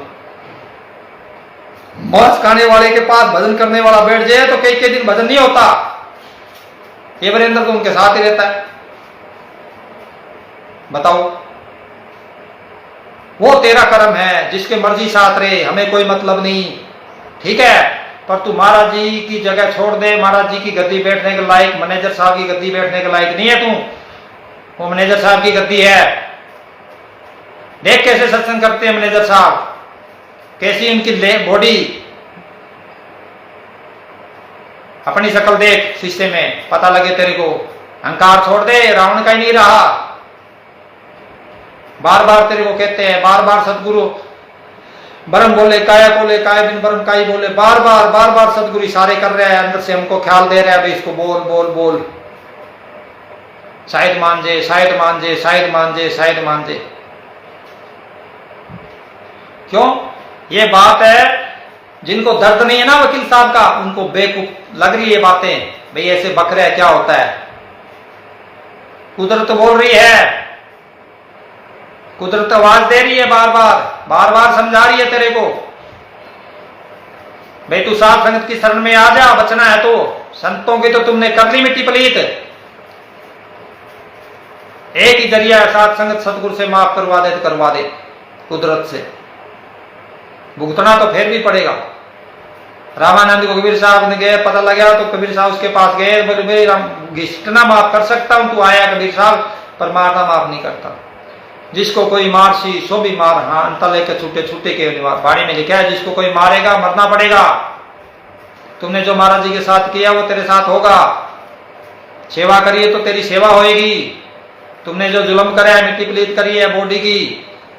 A: मांस खाने वाले के पास भजन करने वाला बैठ जाए तो कई दिन भजन नहीं होता, ये वीरेंद्र तो उनके साथ ही रहता है। बताओ, वो तेरा कर्म है, जिसके मर्जी साथ रहे, हमें कोई मतलब नहीं, ठीक है, पर तू महाराज जी की जगह छोड़ दे, महाराज जी की गद्दी बैठने के लायक, मैनेजर साहब की गद्दी बैठने के लायक नहीं है तू, वो मैनेजर साहब की गद्दी है। देख कैसे सत्संग करते हैं मैनेजर साहब, कैसी उनकी बॉडी, अपनी शक्ल देख शीशे में, पता लगे तेरे को, अहंकार छोड़ दे, रावण का ही नहीं रहा। बार बार तेरे को कहते हैं, बार बार सदगुरु बरम बोले, काया बोले, काया बिन बरम काई बोले, बार बार सदगुरु इशारे कर रहा है, अंदर से हमको ख्याल दे रहा है भाई इसको बोल बोल बोल, शायद मान जे, शायद मान जे, शायद मान जे, शायद मान जे। क्यों? ये बात है, जिनको दर्द नहीं है ना वकील साहब का, उनको बेवकूफ लग रही है बातें, भाई ऐसे बकरे है क्या होता है। कुदरत बोल रही है, कुदरत आवाज दे रही है, बार बार समझा रही है तेरे को, भाई तू साथ संगत की शरण में आ जा, बचना है तो। संतों की तो तुमने कर ली मिट्टी पलीत, एक ही जरिया है, साथ संगत सतगुरु से माफ करवा दे तो करवा दे, कुदरत से भुगतना तो फिर भी पड़ेगा। रामानंद को कबीर साहब ने गए, पता लगा तो कबीर साहब उसके पास गए, बोले भाई घिसटना माफ कर सकता हूं, तू आया कबीर साहब, पर मारना माफ नहीं करता। जिसको कोई मार सी सो भी मार, हाँ अंतले के छूटे छूटे के बाणी में लिखा है, जिसको कोई मारेगा मरना पड़ेगा। तुमने जो महाराज जी के साथ किया वो तेरे साथ होगा, सेवा करिए तो तेरी सेवा होएगी। तुमने जो जुल्म करा है, मिट्टी पलीत करी है बॉडी की,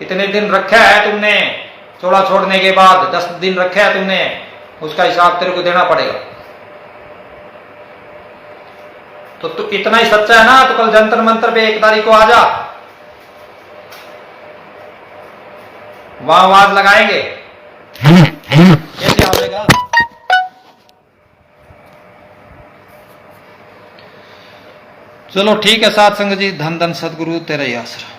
A: इतने दिन रखा है तुमने, चोला छोड़ने के बाद 10 दिन रखा है तुमने, उसका हिसाब तेरे को देना पड़ेगा। तो तू इतना ही सच्चा है ना, तो कल जंतर मंतर पे 1 तारीख को आ जा, वहां आवाज लगाएंगे कैसे आवेगा? चलो ठीक है साथ संगत जी, धन धन सदगुरु तेरा ही आसरा।